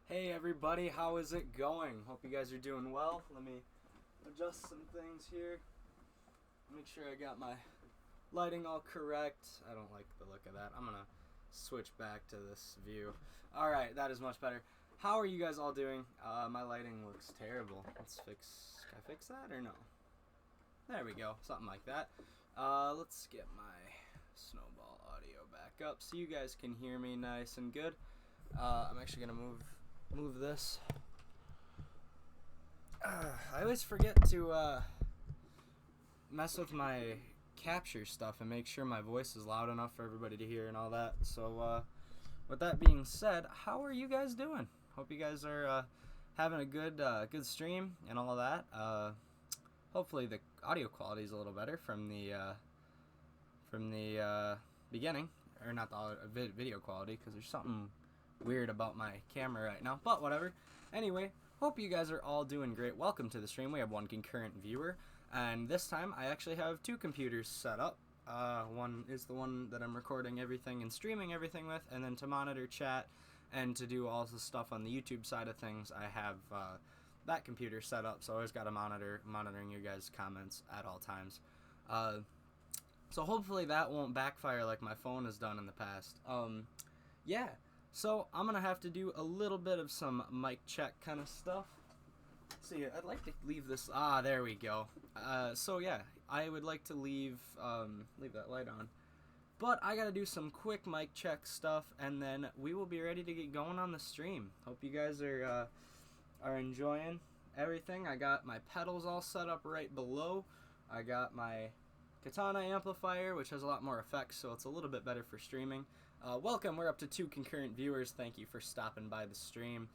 Hey everybody, how is it going? Hope you guys are doing well. Let me adjust some things here. Make sure I got my lighting all correct. I don't like the look of that. I'm gonna switch back to this view. Alright, that is much better. How are you guys all doing? My lighting looks terrible. Can I fix that or no? There we go, something like that. Let's get my snowball audio back up so you guys can hear me nice and good. I'm actually gonna move this. I always forget to mess with my capture stuff and make sure my voice is loud enough for everybody to hear and all that. So with that being said, how are you guys doing? Hope you guys are having a good stream and all of that. Hopefully the audio quality is a little better from the beginning, or not the video quality, because there's something weird about my camera right now, but whatever. Anyway, hope you guys are all doing great. Welcome to the stream. We have one concurrent viewer, and this time I actually have two computers set up. One is the one that I'm recording everything and streaming everything with, and then to monitor chat and to do all the stuff on the YouTube side of things, I have that computer set up, so I always got a monitoring you guys' comments at all times. So hopefully that won't backfire like my phone has done in the past. Yeah. So I'm going to have to do a little bit of some mic check kind of stuff. See, I'd like to leave this... there we go. So yeah, I would like to leave that light on. But I got to do some quick mic check stuff, and then we will be ready to get going on the stream. Hope you guys are enjoying everything. I got my pedals all set up right below. I got my Katana amplifier, which has a lot more effects, so it's a little bit better for streaming. Welcome, we're up to 2 concurrent viewers. Thank you for stopping by the stream.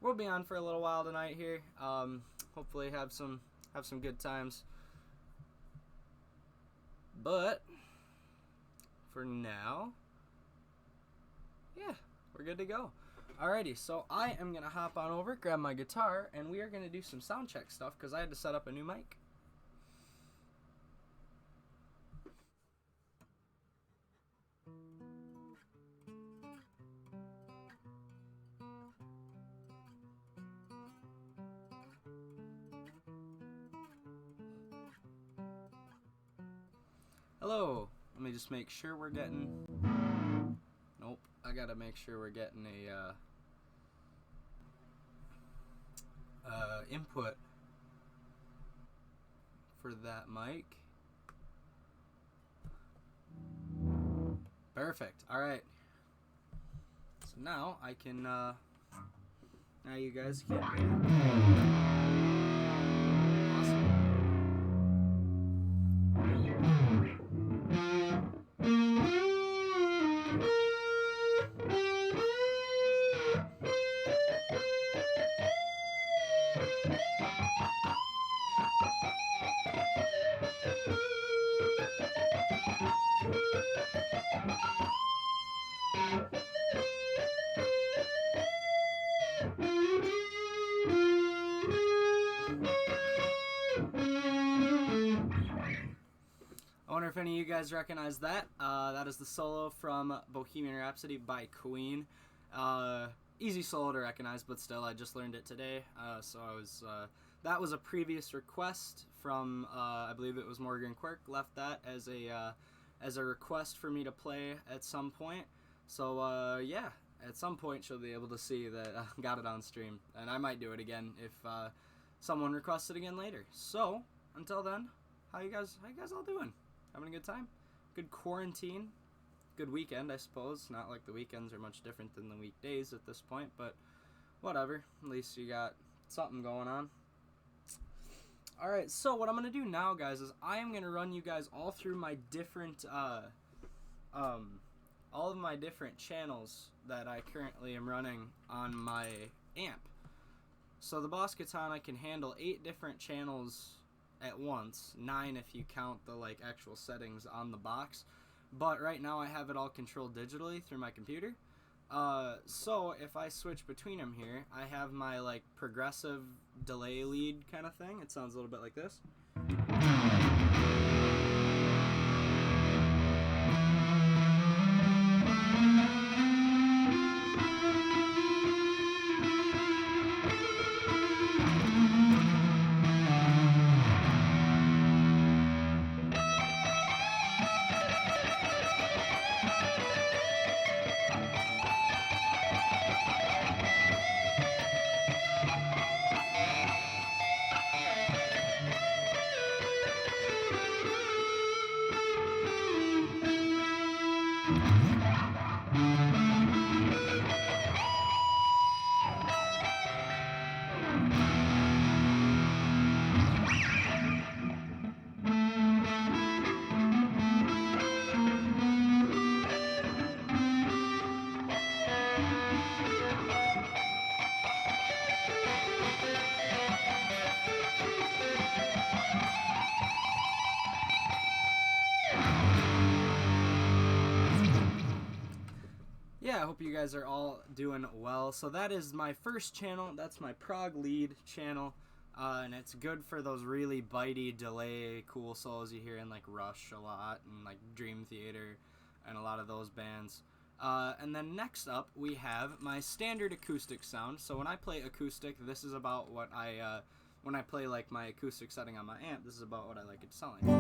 We'll be on for a little while tonight here. Hopefully have some good times. But for now, yeah, we're good to go. Alrighty, so I am gonna hop on over, grab my guitar, and we are gonna do some sound check stuff because I had to set up a new mic. Hello, let me just make sure we're getting... Nope, I gotta make sure we're getting a input for that mic. Perfect, alright. So now I can, now you guys can... I wonder if any of you guys recognize that. That is the solo from Bohemian Rhapsody by Queen. Easy solo to recognize, but still, I just learned it today. So I was that was a previous request from I believe it was Morgan Quirk left that as a request for me to play at some point. So yeah, at some point she'll be able to see that I got it on stream, and I might do it again if someone requests it again later. So until then, how you guys all doing? Having a good time? Good quarantine? Good weekend, I suppose. Not like the weekends are much different than the weekdays at this point, but whatever. At least you got something going on. Alright, so what I'm going to do now, guys, is I am going to run you guys all through my different, all of my different channels that I currently am running on my amp. So the Boss Katana can handle 8 different channels at once, 9 if you count the like actual settings on the box, but right now I have it all controlled digitally through my computer. So if I switch between them here, I have my like progressive delay lead kind of thing. It sounds a little bit like this. hope you guys are all doing well. So that is my first channel. That's my prog lead channel. And it's good for those really bitey, delay, cool solos you hear in like Rush a lot and like Dream Theater and a lot of those bands. And then next up we have my standard acoustic sound. So when I play acoustic, this is about what when I play like my acoustic setting on my amp, this is about what I like it to sound like.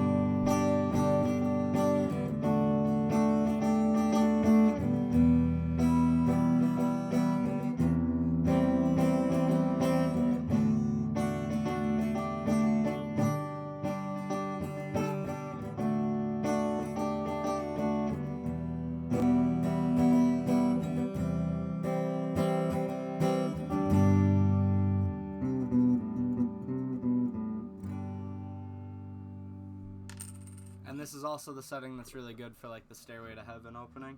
And this is also the setting that's really good for like the Stairway to Heaven opening.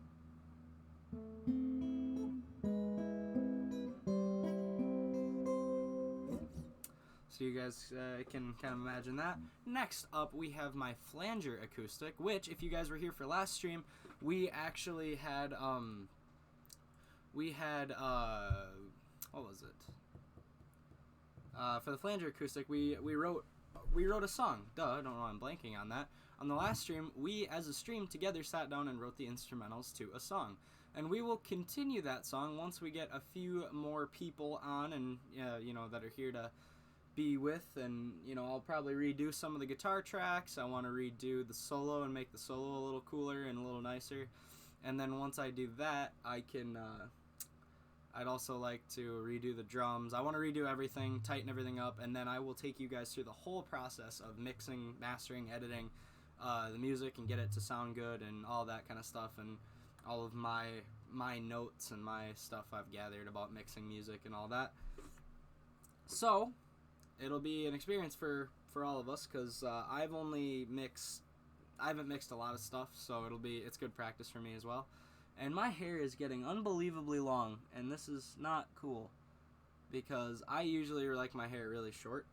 So you guys can kind of imagine that. Next up we have my flanger acoustic, which if you guys were here for last stream, we actually had what was it? For the flanger acoustic, we wrote a song. Duh, I don't know why I'm blanking on that. On the last stream, we as a stream together sat down and wrote the instrumentals to a song. And we will continue that song once we get a few more people on and you know, that are here to be with, and you know, I'll probably redo some of the guitar tracks. I want to redo the solo and make the solo a little cooler and a little nicer. And then once I do that, I can I'd also like to redo the drums. I want to redo everything, tighten everything up, and then I will take you guys through the whole process of mixing, mastering, editing the music and get it to sound good and all that kind of stuff, and all of my notes and my stuff I've gathered about mixing music and all that. So it'll be an experience for all of us, because I haven't mixed a lot of stuff, so it's good practice for me as well. And my hair is getting unbelievably long, and this is not cool, because I usually like my hair really short.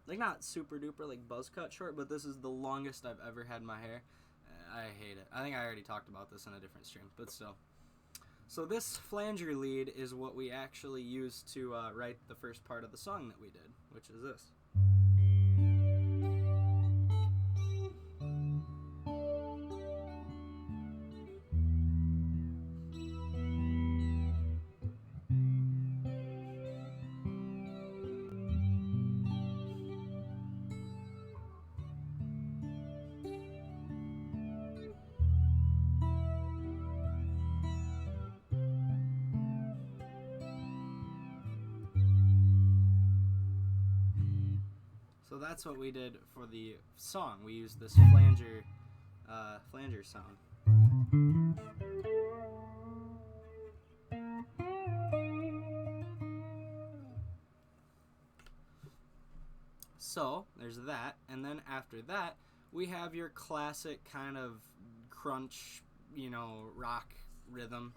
Like, not super duper, like buzz cut short, but this is the longest I've ever had my hair. I hate it. I think I already talked about this in a different stream, but still. So this flanger lead is what we actually used to write the first part of the song that we did, which is this. So that's what we did for the song. We used this flanger sound. So there's that, and then after that we have your classic kind of crunch, you know, rock rhythm.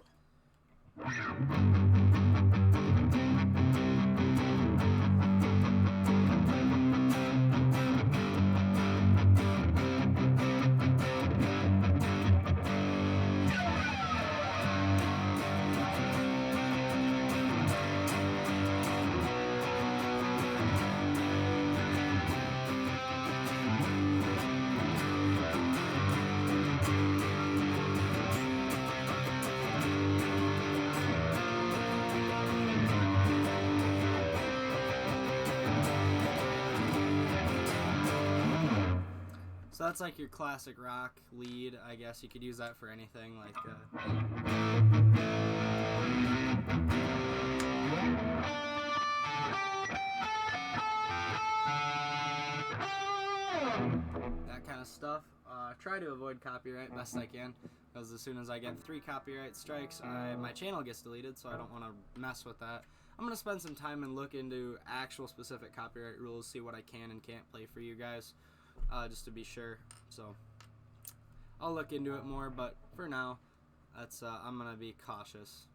So that's like your classic rock lead, I guess. You could use that for anything, like that kind of stuff. Try to avoid copyright best I can, because as soon as I get 3 copyright strikes, my channel gets deleted, so I don't want to mess with that. I'm going to spend some time and look into actual specific copyright rules, see what I can and can't play for you guys. Just to be sure. So I'll look into it more, but for now, that's I'm gonna be cautious.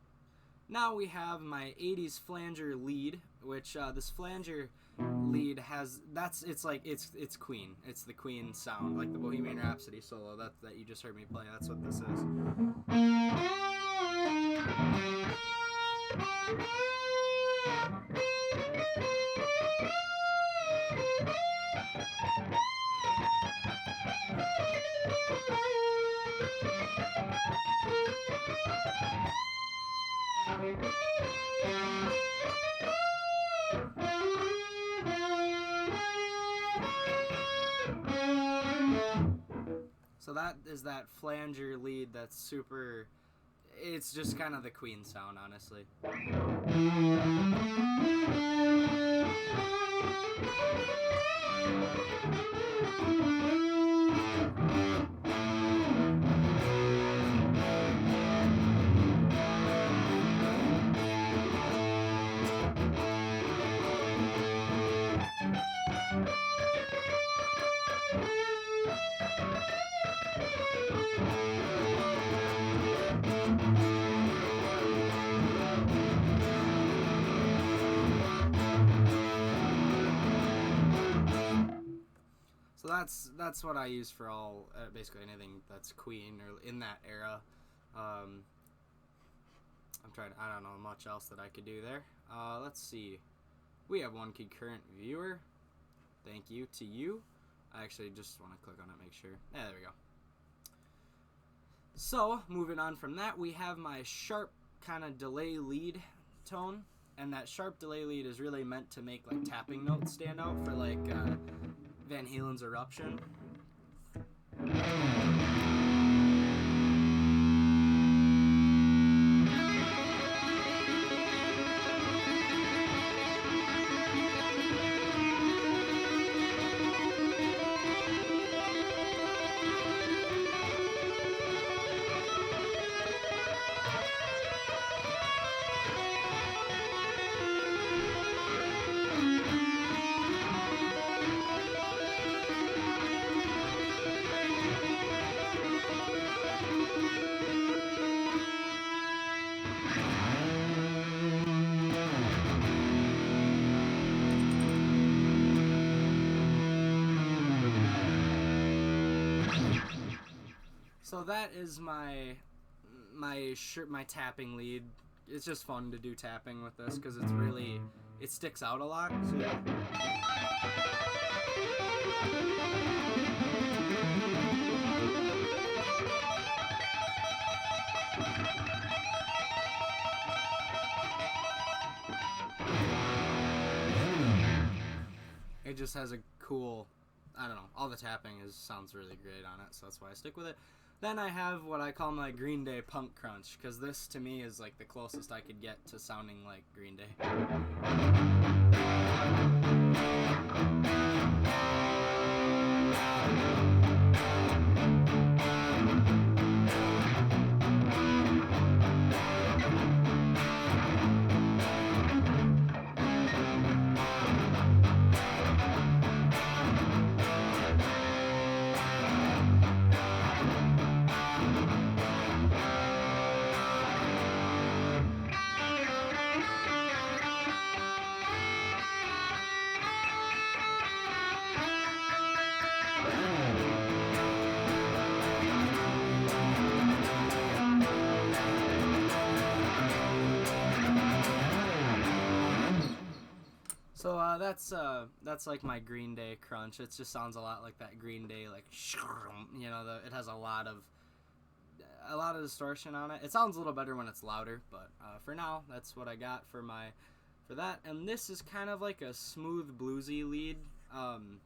Now we have my 80s flanger lead, which this flanger lead has it's Queen. It's the Queen sound, like the Bohemian Rhapsody solo that you just heard me play. That's what this is. So that is that flanger lead that's super, it's just kind of the Queen sound, honestly. So that's what I use for all basically anything that's Queen or in that era. I'm trying. I don't know much else that I could do there. Let's see. We have one concurrent viewer. Thank you to you. I actually just want to click on it, make sure. Yeah, there we go. So moving on from that, we have my sharp kind of delay lead tone, and that sharp delay lead is really meant to make like tapping notes stand out for like Van Halen's Eruption. So that is my tapping lead. It's just fun to do tapping with this because it's really, it sticks out a lot. So yeah. It just has a cool, I don't know, all the tapping sounds really great on it, so that's why I stick with it. Then I have what I call my Green Day punk crunch, because this to me is like the closest I could get to sounding like Green Day. So that's like my Green Day crunch. It just sounds a lot like that Green Day, like, you know, it has a lot of distortion on it. It sounds a little better when it's louder, but for now, that's what I got for that. And this is kind of like a smooth bluesy lead. I'm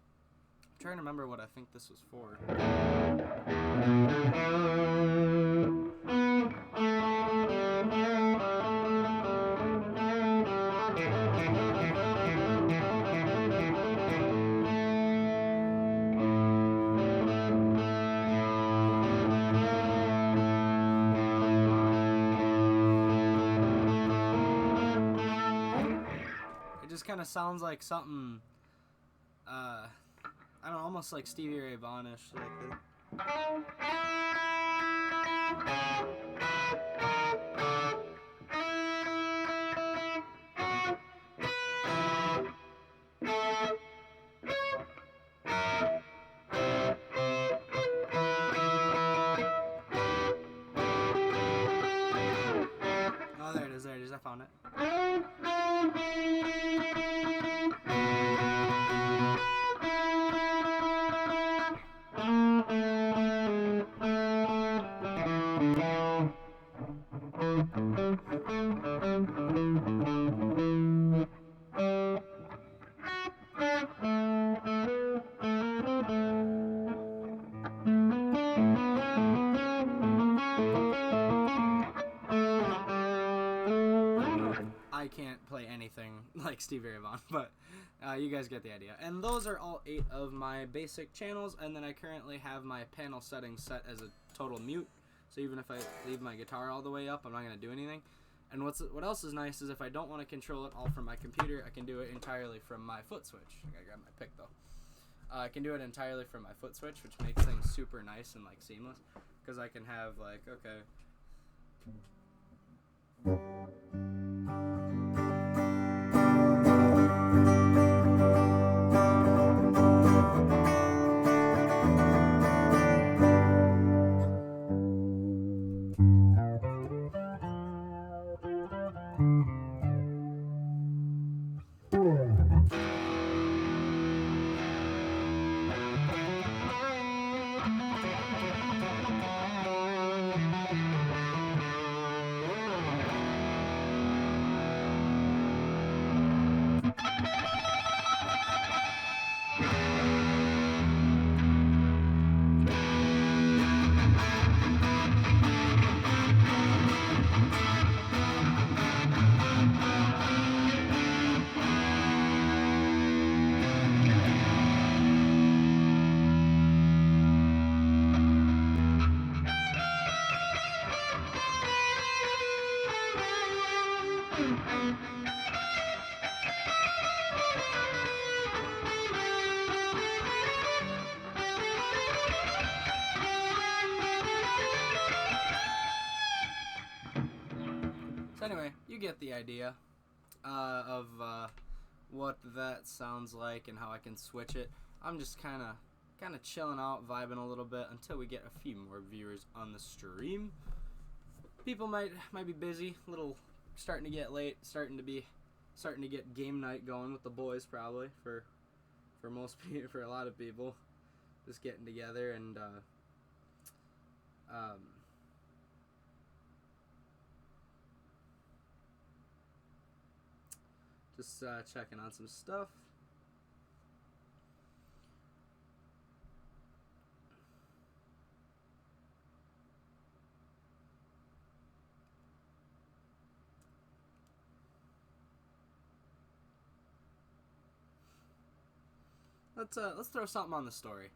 trying to remember what I think this was for. Kind of sounds like something I don't know, almost like Stevie Ray Vaughan-ish, like Stevie Ray Vaughan, but you guys get the idea. And those are all 8 of my basic channels, and then I currently have my panel settings set as a total mute, so even if I leave my guitar all the way up, I'm not going to do anything. And what else is nice is if I don't want to control it all from my computer, I can do it entirely from my foot switch. I gotta grab my pick though. I can do it entirely from my foot switch, which makes things super nice and like seamless, because I can have like, okay. So anyway, you get the idea of what that sounds like and how I can switch it. I'm just kind of chilling out, vibing a little bit until we get a few more viewers on the stream. People might be busy, little starting to get late, starting to get game night going with the boys probably for most people, for a lot of people, just getting together and just checking on some stuff. Let's throw something on the story.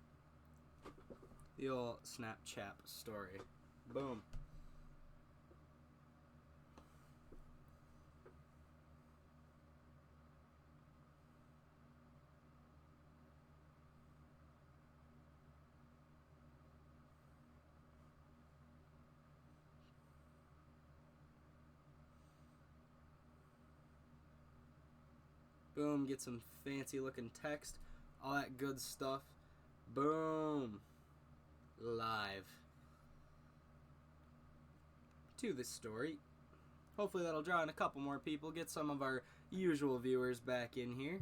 The old Snapchat story. Boom. Boom, get some fancy looking text, all that good stuff. Boom. Live. To this story. Hopefully that'll draw in a couple more people, get some of our usual viewers back in here.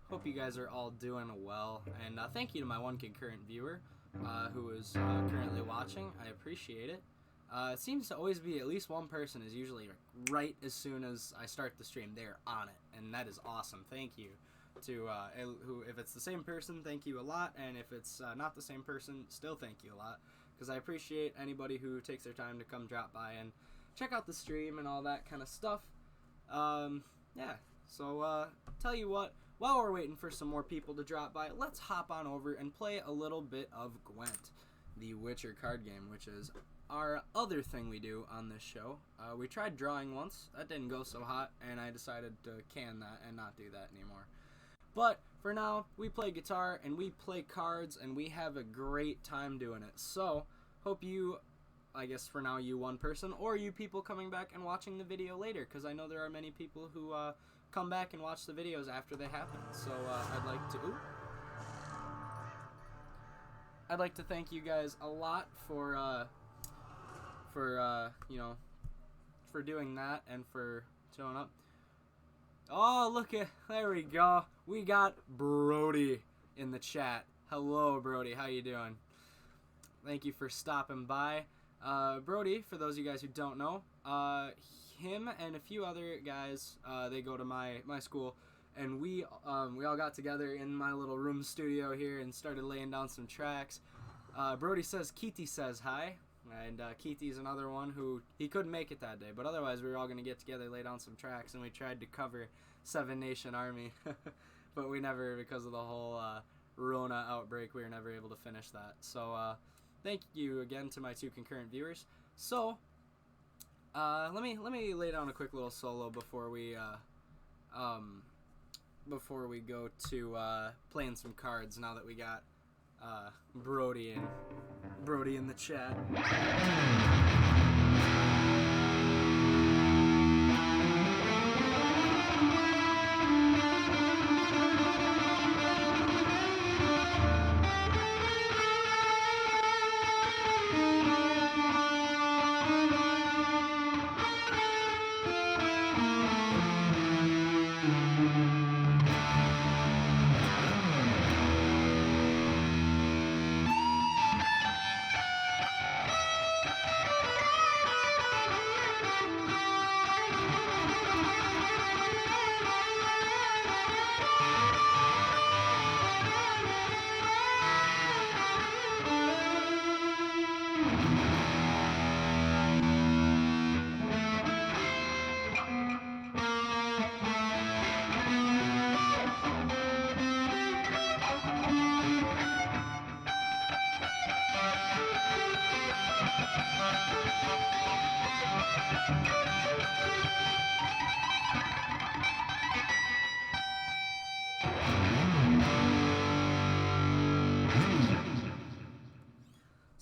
Hope you guys are all doing well, and thank you to my one concurrent viewer who is currently watching. I appreciate it. It seems to always be at least one person is usually right as soon as I start the stream. They're on it, and that is awesome. Thank you to who. If it's the same person, thank you a lot, and if it's not the same person, still thank you a lot, because I appreciate anybody who takes their time to come drop by and check out the stream and all that kind of stuff. Yeah, so tell you what, while we're waiting for some more people to drop by, let's hop on over and play a little bit of Gwent, the Witcher card game, which is our other thing we do on this show. We tried drawing once. That didn't go so hot, and I decided to can that and not do that anymore. But for now, we play guitar, and we play cards, and we have a great time doing it. So, hope you, I guess for now, you one person, or you people coming back and watching the video later, because I know there are many people who come back and watch the videos after they happen. So, I'd like to thank you guys a lot for you know, for doing that and for showing up. Oh, look at, there we go. We got Brody in the chat. Hello, Brody. How you doing? Thank you for stopping by. Brody, for those of you guys who don't know, him and a few other guys, they go to my school, and we all got together in my little room studio here and started laying down some tracks. Brody says, Keiti says hi. And Keiti's another one who, he couldn't make it that day. But otherwise, we were all going to get together, lay down some tracks, and we tried to cover Seven Nation Army. But we never, because of the whole Rona outbreak, we were never able to finish that. So thank you again to my 2 concurrent viewers. So let me lay down a quick little solo before we go to playing some cards. Now that we got Brody in the chat.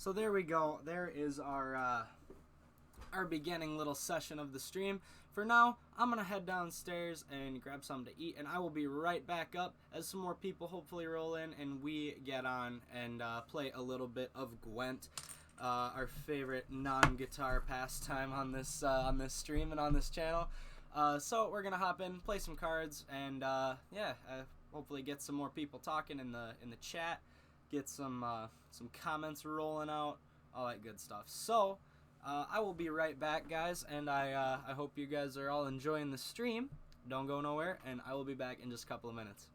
So there we go. There is our beginning little session of the stream. For now, I'm going to head downstairs and grab something to eat, and I will be right back up as some more people hopefully roll in and we get on and play a little bit of Gwent, our favorite non-guitar pastime on this stream and on this channel. So we're going to hop in, play some cards, and hopefully get some more people talking in the chat, get some comments rolling out, all that good stuff. So I will be right back, guys, and I hope you guys are all enjoying the stream. Don't go nowhere, and I will be back in just a couple of minutes.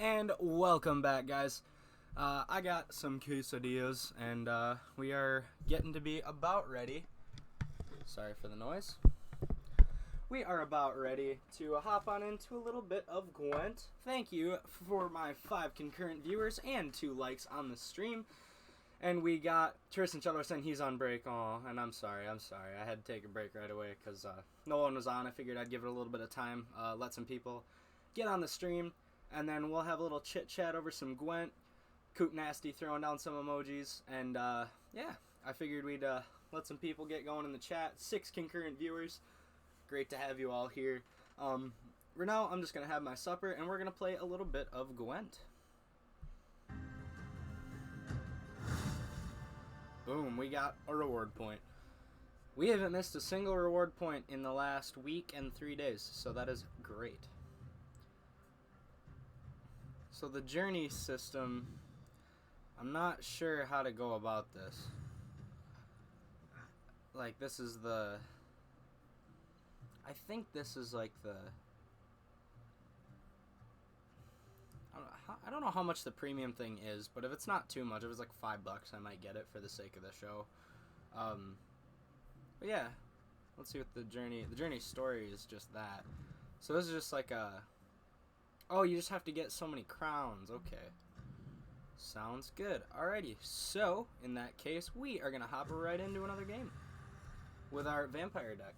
And welcome back, guys. I got some quesadillas, and we are getting to be about ready. Sorry for the noise. We are about ready to hop on into a little bit of Gwent. Thank you for my 5 concurrent viewers and 2 likes on the stream. And we got Tristan Chudlerson, he's on break. Oh, and I'm sorry. I had to take a break right away because no one was on. I figured I'd give it a little bit of time, let some people get on the stream, and then we'll have a little chit-chat over some Gwent. Coot Nasty throwing down some emojis, and yeah, I figured we'd let some people get going in the chat. 6 concurrent viewers. Great to have you all here. Right now, I'm just going to have my supper, and we're going to play a little bit of Gwent. Boom, we got a reward point. We haven't missed a single reward point in the last week and 3 days, so that is great. So the journey system, I'm not sure how to go about this. Like, this is the... I think this is like the... I don't know how much the premium thing is, but if it's not too much, if it's like $5, I might get it for the sake of the show. But yeah, let's see what the journey story is. Just that. So this is just like a... Oh, you just have to get so many crowns. Okay. Sounds good. Alrighty, so in that case, we are gonna hop right into another game with our vampire deck.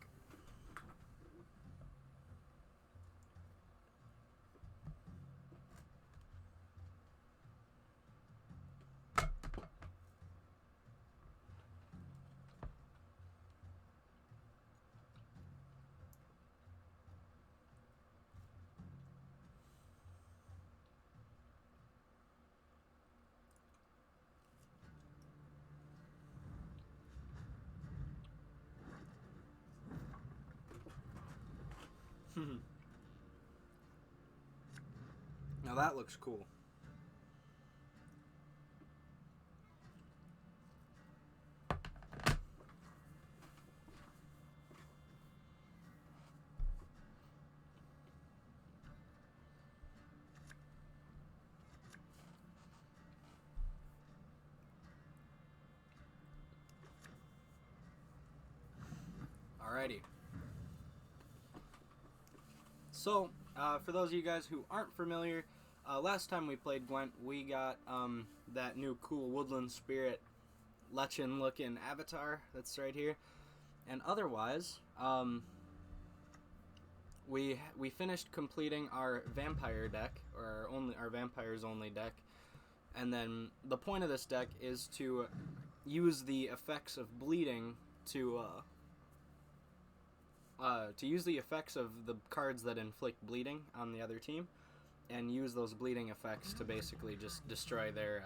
Now that looks cool. Alrighty. So, for those of you guys who aren't familiar, last time we played Gwent, we got that new cool Woodland Spirit Lechin looking avatar that's right here. And otherwise, we finished completing our vampire deck, or our vampires only deck. And then the point of this deck is to use the effects of bleeding to use the effects of the cards that inflict bleeding on the other team, and use those bleeding effects to basically just destroy their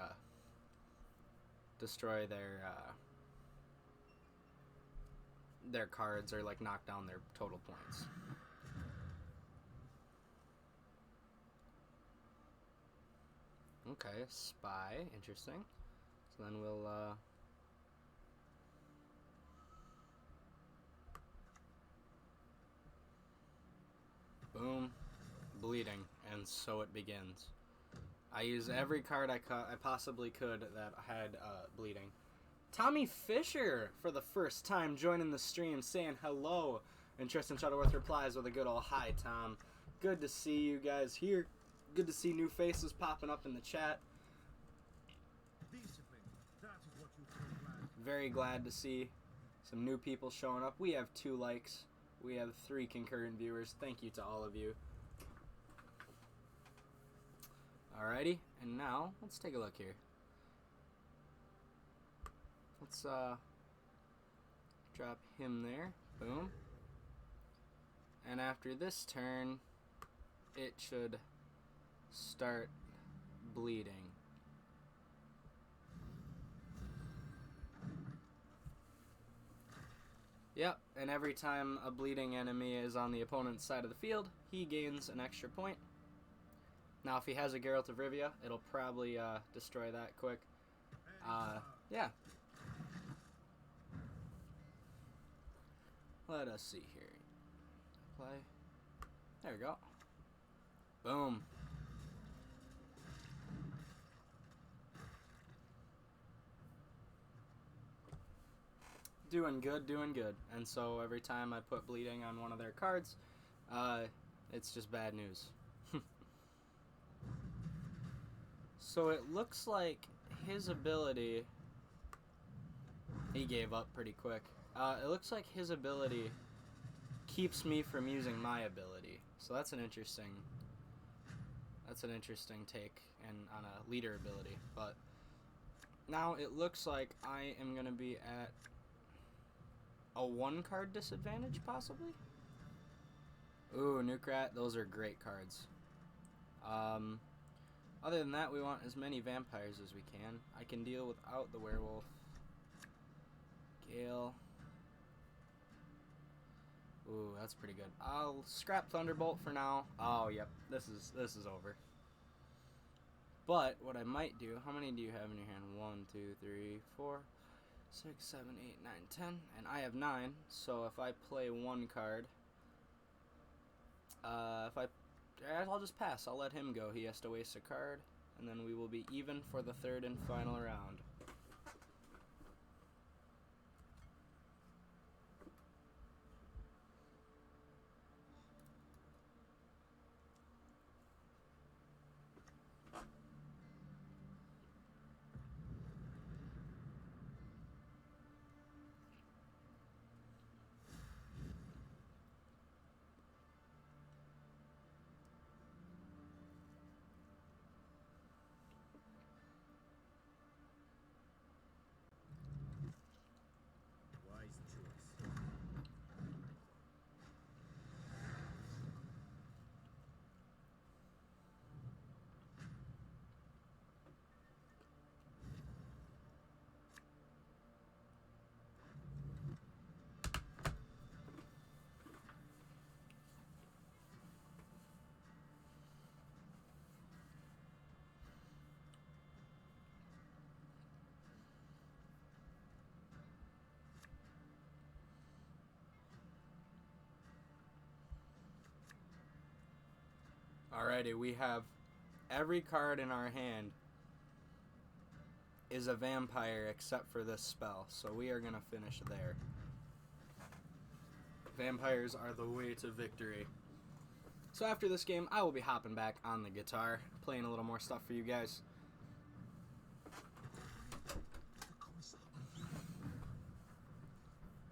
cards, or like knock down their total points. Okay, spy, interesting. So then we'll boom, bleeding, and so it begins. I use every card I possibly could that had bleeding. Tommy Fisher, for the first time, joining the stream, saying hello. And Tristan Shuttleworth replies with a good old hi, Tom. Good to see you guys here. Good to see new faces popping up in the chat. Very glad to see some new people showing up. We have 2 likes. We have 3 concurrent viewers. Thank you to all of you. Alrighty, and now let's take a look here. Let's drop him there. Boom. And after this turn, it should start bleeding. Yep, and every time a bleeding enemy is on the opponent's side of the field, he gains an extra point. Now, if he has a Geralt of Rivia, it'll probably destroy that quick. Yeah. Let us see here. Play. There we go. Boom. doing good, doing good. And so every time I put bleeding on one of their cards, it's just bad news. So it looks like his ability... He gave up pretty quick. It looks like his ability keeps me from using my ability. So that's an interesting take and on a leader ability. But now it looks like I am going to be at a 1-card disadvantage, possibly? Ooh, Nukrat, those are great cards. Other than that, we want as many vampires as we can. I can deal without the werewolf. Gale. Ooh, that's pretty good. I'll scrap Thunderbolt for now. Oh, yep, this is over. But what I might do, how many do you have in your hand? 1, 2, 3, 4, 6, 7, 8, 9, 10. And I have 9, so if I play 1 card, I'll just pass. I'll let him go. He has to waste a card, and then we will be even for the 3rd and final round. Alrighty, we have every card in our hand is a vampire except for this spell, so we are going to finish there. Vampires are the way to victory. So after this game, I will be hopping back on the guitar, playing a little more stuff for you guys.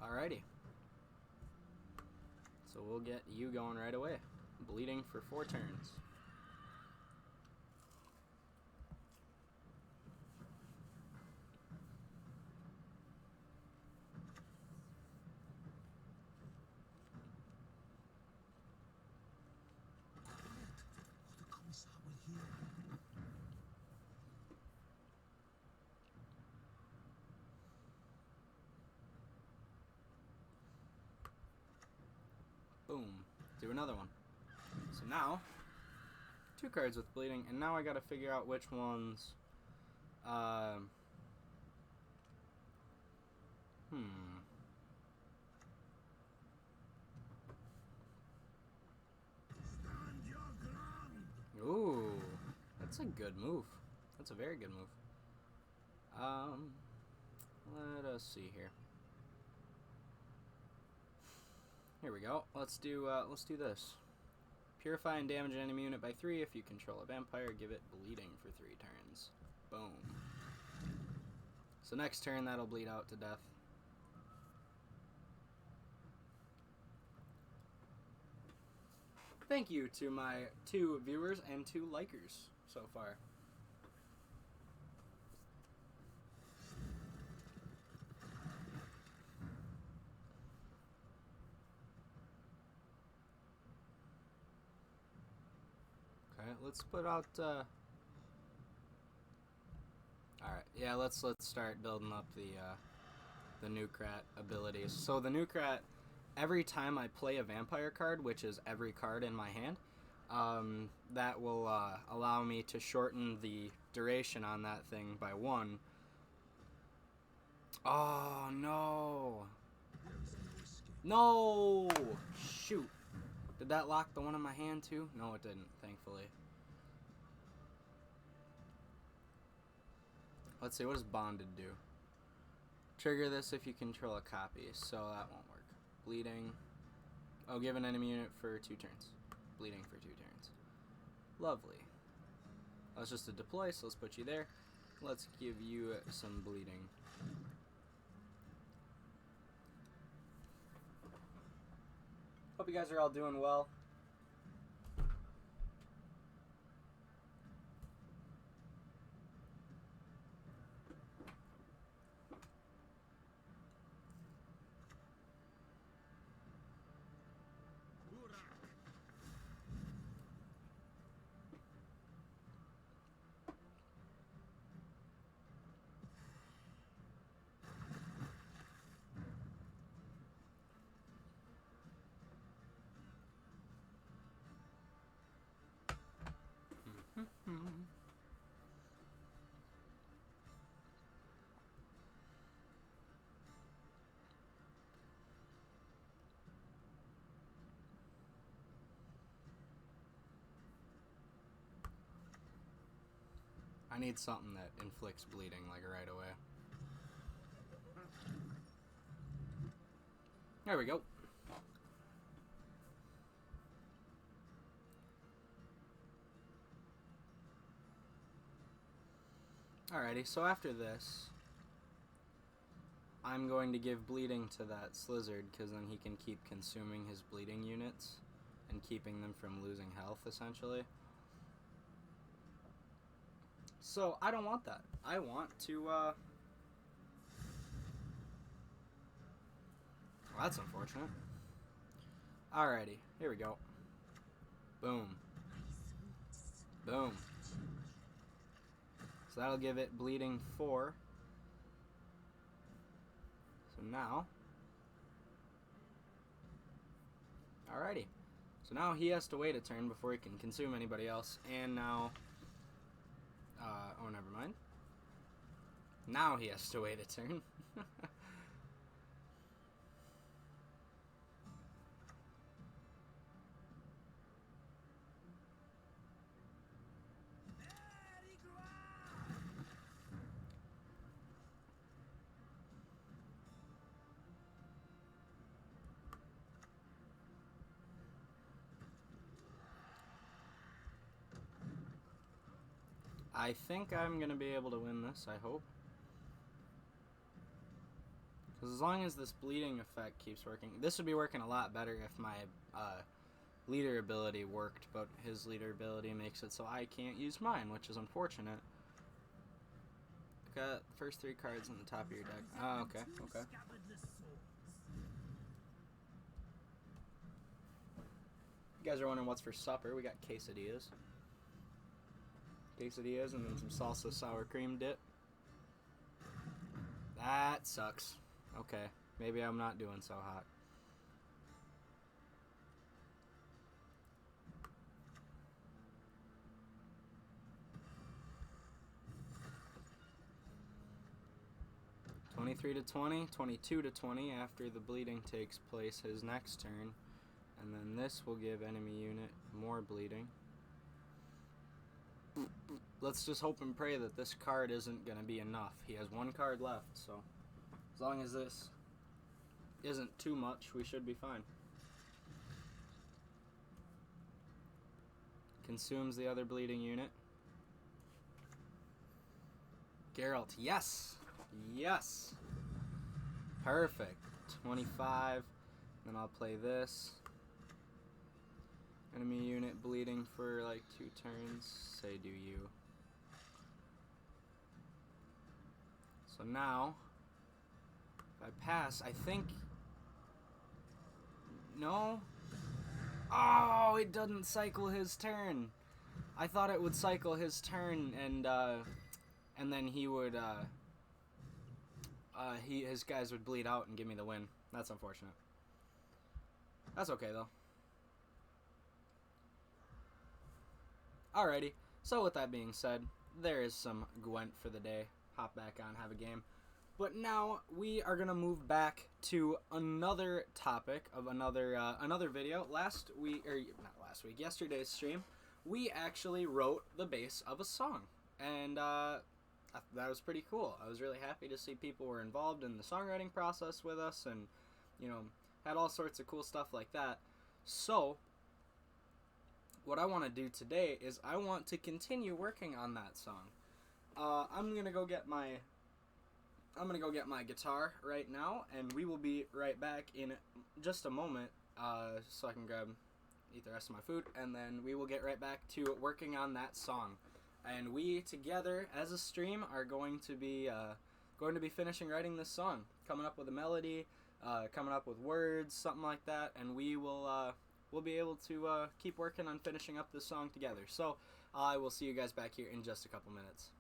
Alrighty. So we'll get you going right away. Bleeding for 4 turns. Boom. Do another one. So now, 2 cards with bleeding, and now I gotta figure out which ones, Ooh, that's a good move. That's a very good move. Let us see here. Here we go. Let's do this. Purify and damage an enemy unit by 3. If you control a vampire, give it bleeding for 3 turns. Boom. So next turn, that'll bleed out to death. Thank you to my 2 viewers and 2 likers so far. Okay, let's put out, alright, yeah, let's start building up the Nukrat abilities. So the Nukrat, every time I play a vampire card, which is every card in my hand, that will allow me to shorten the duration on that thing by 1. Oh, no. No! Shoot. Did that lock the one in my hand too? No, it didn't, thankfully. Let's see, what does Bonded do? Trigger this if you control a copy, so that won't work. Bleeding. Oh, give an enemy unit for 2 turns. Bleeding for 2 turns. Lovely. That's just a deploy, so let's put you there. Let's give you some bleeding. Hope you guys are all doing well. I need something that inflicts bleeding like right away. There we go. Alrighty, so after this, I'm going to give bleeding to that Slizzard, because then he can keep consuming his bleeding units and keeping them from losing health, essentially. So, I don't want that. I want to, well, that's unfortunate. Alrighty, here we go. Boom. Boom. So that'll give it bleeding 4. So now, alrighty. So now he has to wait a turn before he can consume anybody else. And now, oh, never mind. Now he has to wait a turn. I think I'm going to be able to win this, I hope. Because as long as this bleeding effect keeps working, this would be working a lot better if my leader ability worked, but his leader ability makes it so I can't use mine, which is unfortunate. Got the first 3 cards on the top of your deck. Oh, okay, okay. You guys are wondering what's for supper. We got quesadillas. Quesadillas and then some salsa sour cream dip. That sucks. Okay, maybe I'm not doing so hot. (23-20), 22-20 after the bleeding takes place his next turn. And then this will give enemy unit more bleeding. Let's just hope and pray that this card isn't going to be enough. He has 1 card left, so as long as this isn't too much, we should be fine. Consumes the other bleeding unit. Geralt, yes! Yes! Perfect. 25. Then I'll play this. Enemy unit bleeding for like 2 turns. Say do you. So now, if I pass, I think... No? Oh, it doesn't cycle his turn. I thought it would cycle his turn and then he would, his guys would bleed out and give me the win. That's unfortunate. That's okay, though. Alrighty, so with that being said, there is some Gwent for the day. Hop back on, have a game. But now we are gonna move back to another topic of another video. Yesterday's stream, we actually wrote the bass of a song, and I that was pretty cool. I was really happy to see people were involved in the songwriting process with us, and had all sorts of cool stuff like that. So what I want to do today is I want to continue working on that song. I'm gonna go get my guitar right now, and we will be right back in just a moment, so I can eat the rest of my food, and then we will get right back to working on that song. And we together as a stream are going to be finishing writing this song, coming up with a melody, coming up with words, something like that, and we'll be able to keep working on finishing up this song together. So I will see you guys back here in just a couple minutes.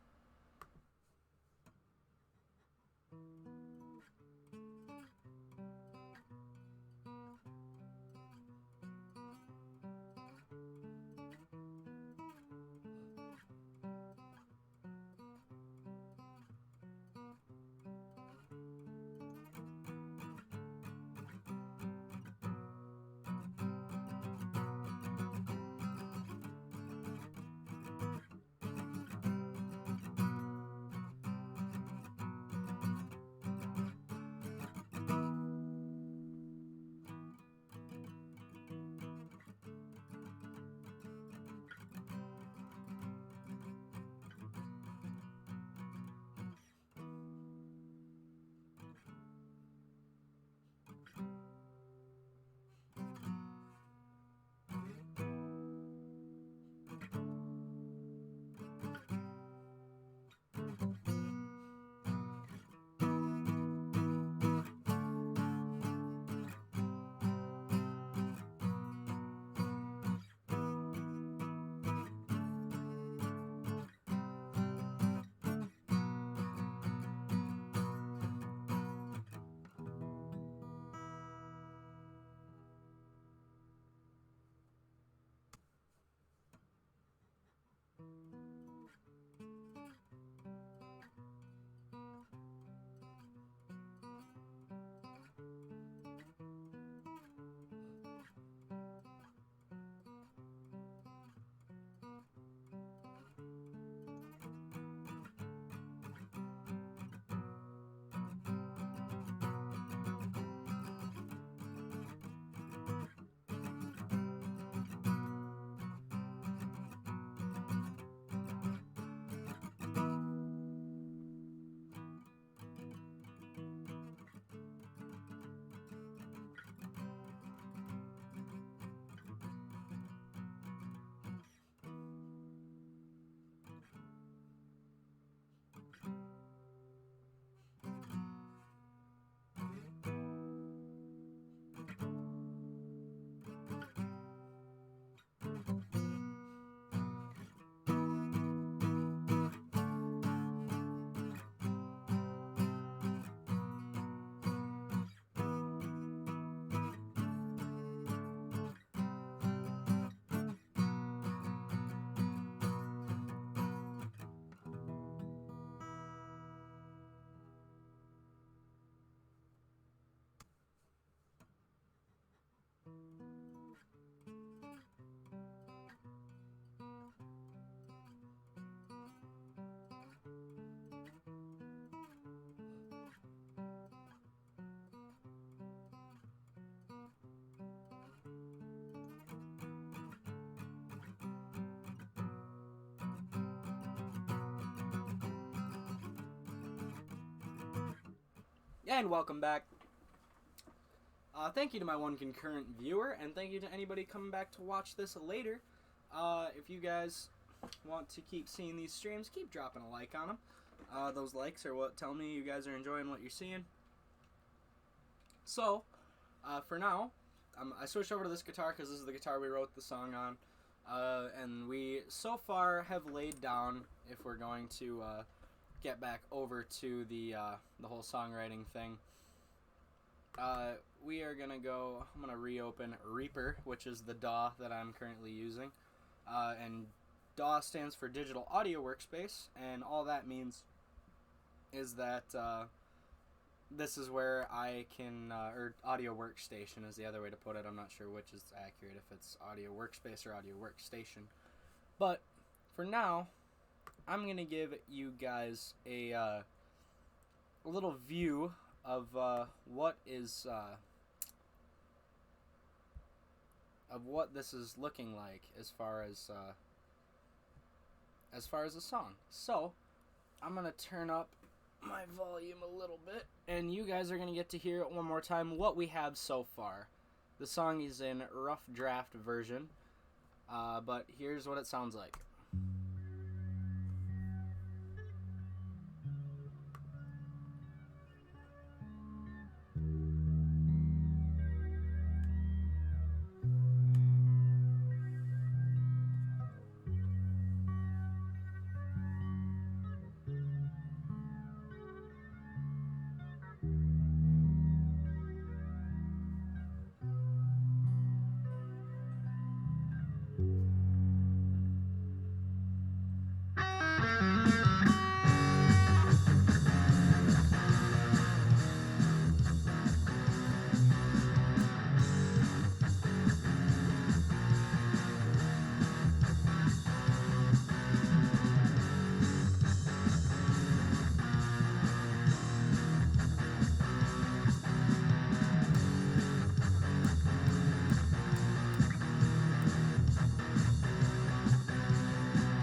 And welcome back. Thank you to my one concurrent viewer, and thank you to anybody coming back to watch this later. If you guys want to keep seeing these streams, keep dropping a like on them. Those likes are what tell me you guys are enjoying what you're seeing. So, for now, I switched over to this guitar because this is the guitar we wrote the song on. And we so far have laid down, if we're going to get back over to the whole songwriting thing, we are going to go, I'm going to reopen Reaper, which is the DAW that I'm currently using. And DAW stands for Digital Audio Workspace, and all that means is that this is where I can, or Audio Workstation is the other way to put it. I'm not sure which is accurate, if it's Audio Workspace or Audio Workstation. But for now, I'm going to give you guys a little view of what this is looking like as far as the song. So, I'm going to turn up my volume a little bit, and you guys are going to get to hear it one more time, what we have so far. The song is in rough draft version, but here's what it sounds like.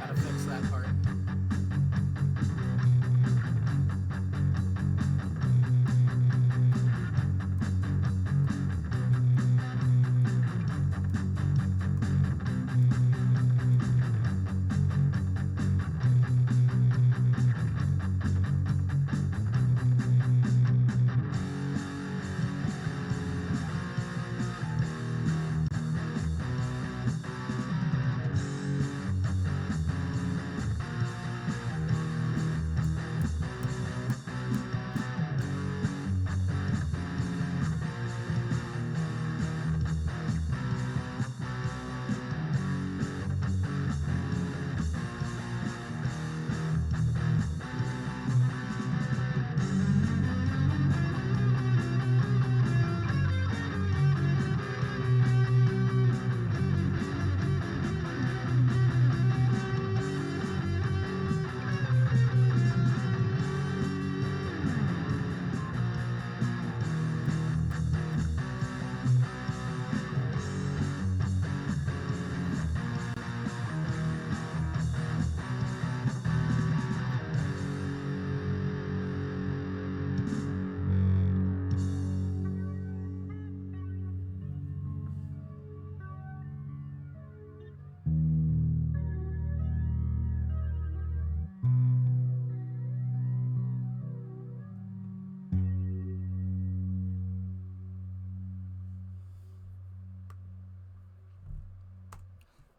Gotta fix that part.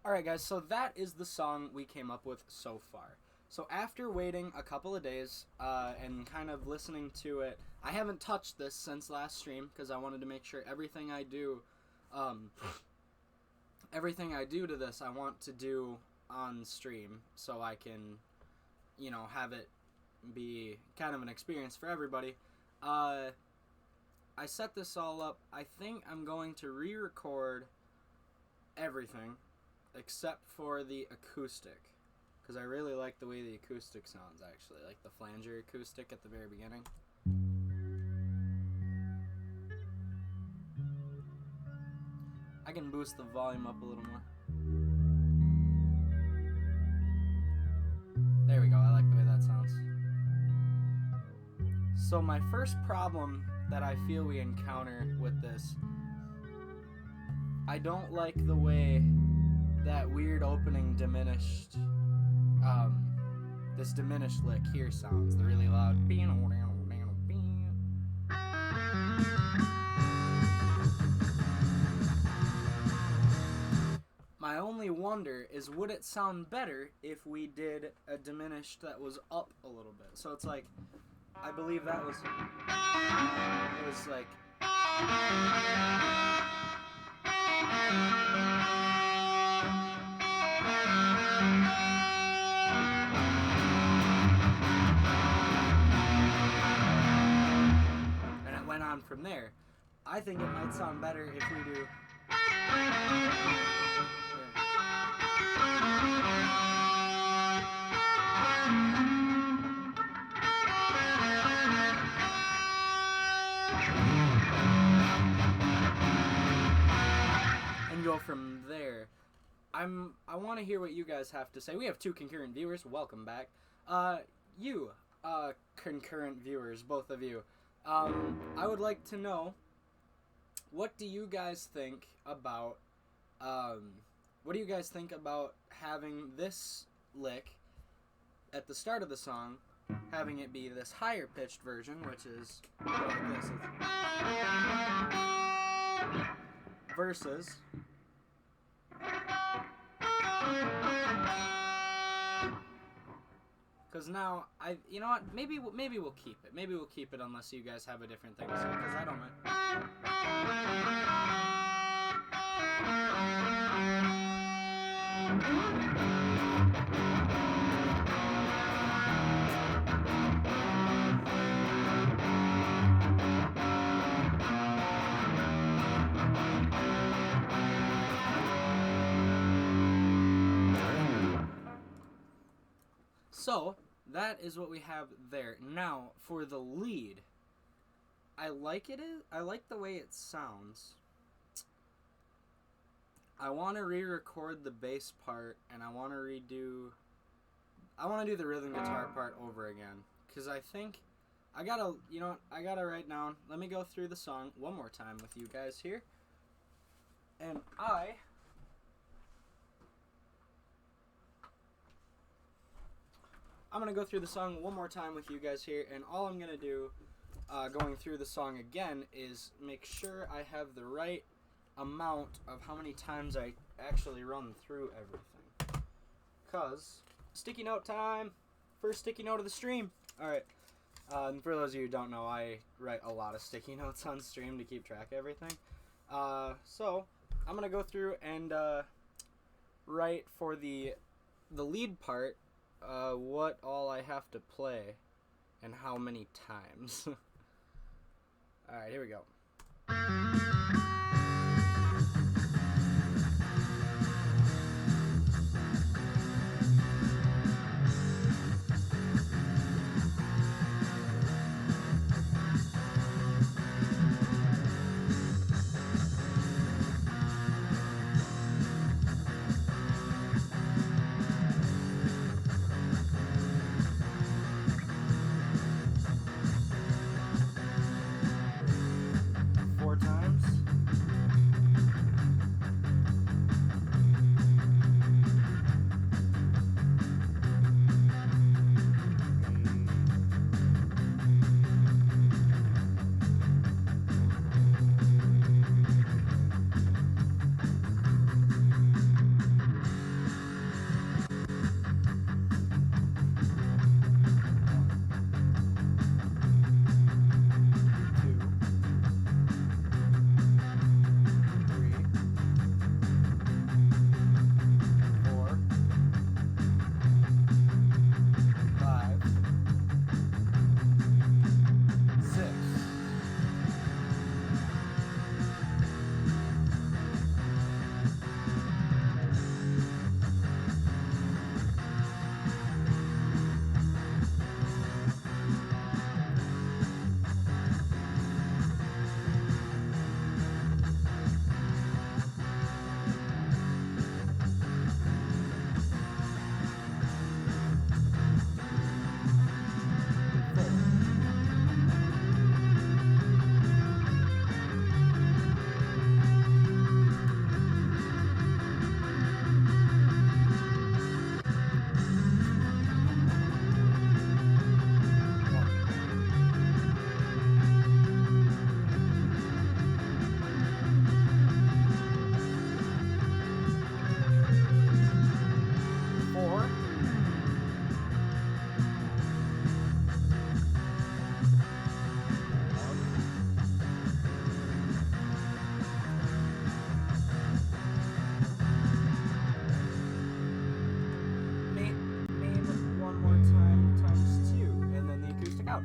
Alright guys, so that is the song we came up with so far. So after waiting a couple of days and kind of listening to it, I haven't touched this since last stream because I wanted to make sure everything I do to this I want to do on stream so I can, you know, have it be kind of an experience for everybody. I set this all up. I think I'm going to re-record everything except for the acoustic, because I really like the way the acoustic sounds, actually, like the flanger acoustic at the very beginning. I can boost the volume up a little more. There we go, I like the way that sounds. So my first problem that I feel we encounter with this, I don't like the way that weird opening diminished, this diminished lick here sounds, the really loud. My only wonder is, would it sound better if we did a diminished that was up a little bit? So it's like, I believe that was, it was like, and it went on from there. I think it might sound better if we do. I want to hear what you guys have to say. We have 2 concurrent viewers. Welcome back. You, concurrent viewers, both of you. I would like to know, what do you guys think about, having this lick at the start of the song, having it be this higher pitched version, which is like this, versus because now you know what, maybe we'll keep it. Maybe we'll keep it unless you guys have a different thing to say, because I don't mind. So, that is what we have there. Now, for the lead, I like the way it sounds. I want to re-record the bass part, and I want to do the rhythm guitar part over again, because I think I gotta write down. Let me go through the song one more time with you guys here, and I'm going to go through the song one more time with you guys here, and all I'm going to do going through the song again is make sure I have the right amount of how many times I actually run through everything. Because, sticky note time! First sticky note of the stream! Alright, and for those of you who don't know, I write a lot of sticky notes on stream to keep track of everything. So, I'm going to go through and write for the lead part what all I have to play and how many times. Alright, here we go.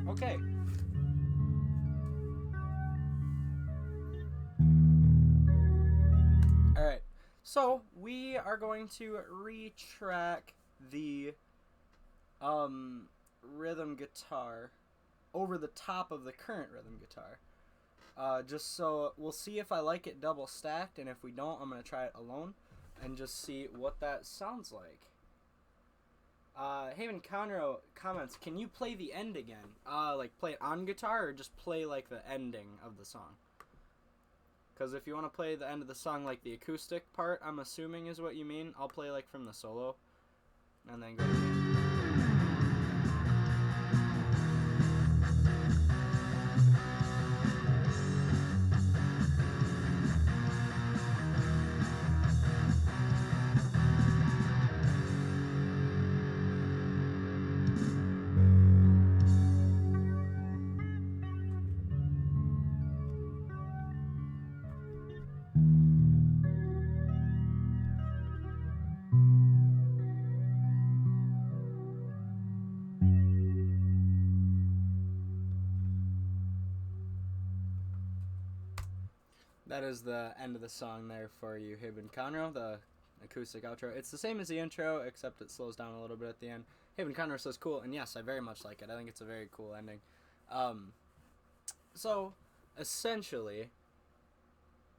Okay. Alright, so we are going to retrack the rhythm guitar over the top of the current rhythm guitar. Just so we'll see if I like it double stacked, and if we don't, I'm going to try it alone. and just see what that sounds like. Haven Conroe comments, can you play the end again? Like play it on guitar or just play like the ending of the song? Because if you want to play the end of the song like the acoustic part, I'm assuming is what you mean, I'll play like from the solo and then go to the end. That is the end of the song there for you, Haven Conroe, the acoustic outro. It's the same as the intro, except it slows down a little bit at the end. Haven Conroe says cool, and yes, I very much like it. I think it's a very cool ending. So, essentially,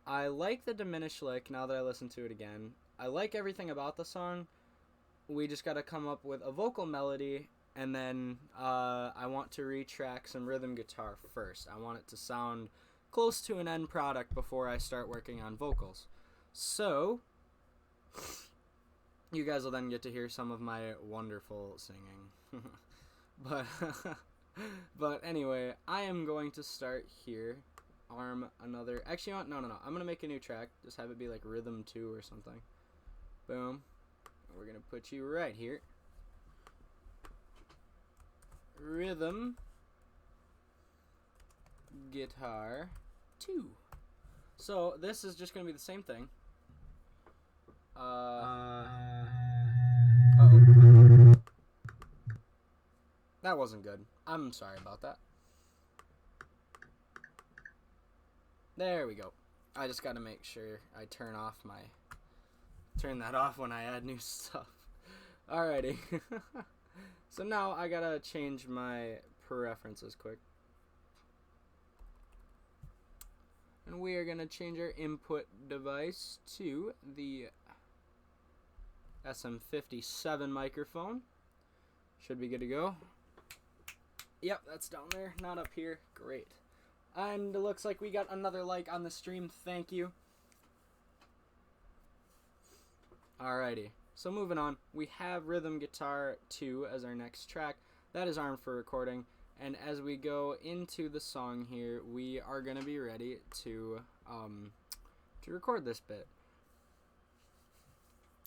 I like the diminished lick now that I listen to it again. I like everything about the song. We just got to come up with a vocal melody, and then I want to retrack some rhythm guitar first. I want it to sound close to an end product before I start working on vocals. So, you guys will then get to hear some of my wonderful singing. But anyway, I am going to start here. Arm another. Actually, you know what? No. I'm going to make a new track. Just have it be like Rhythm 2 or something. Boom. We're going to put you right here. Rhythm Guitar 2. So this is just going to be the same thing. That wasn't good. I'm sorry about that. There we go. I just got to make sure I turn that off when I add new stuff. Alrighty. So now I gotta change my preferences quick. And we are gonna change our input device to the SM57 microphone. Should be good to go. Yep, that's down there, not up here. Great. And it looks like we got another like on the stream. Thank you. Alrighty. So moving on, we have Rhythm Guitar 2 as our next track. That is armed for recording. And as we go into the song here, we are going to be ready to record this bit.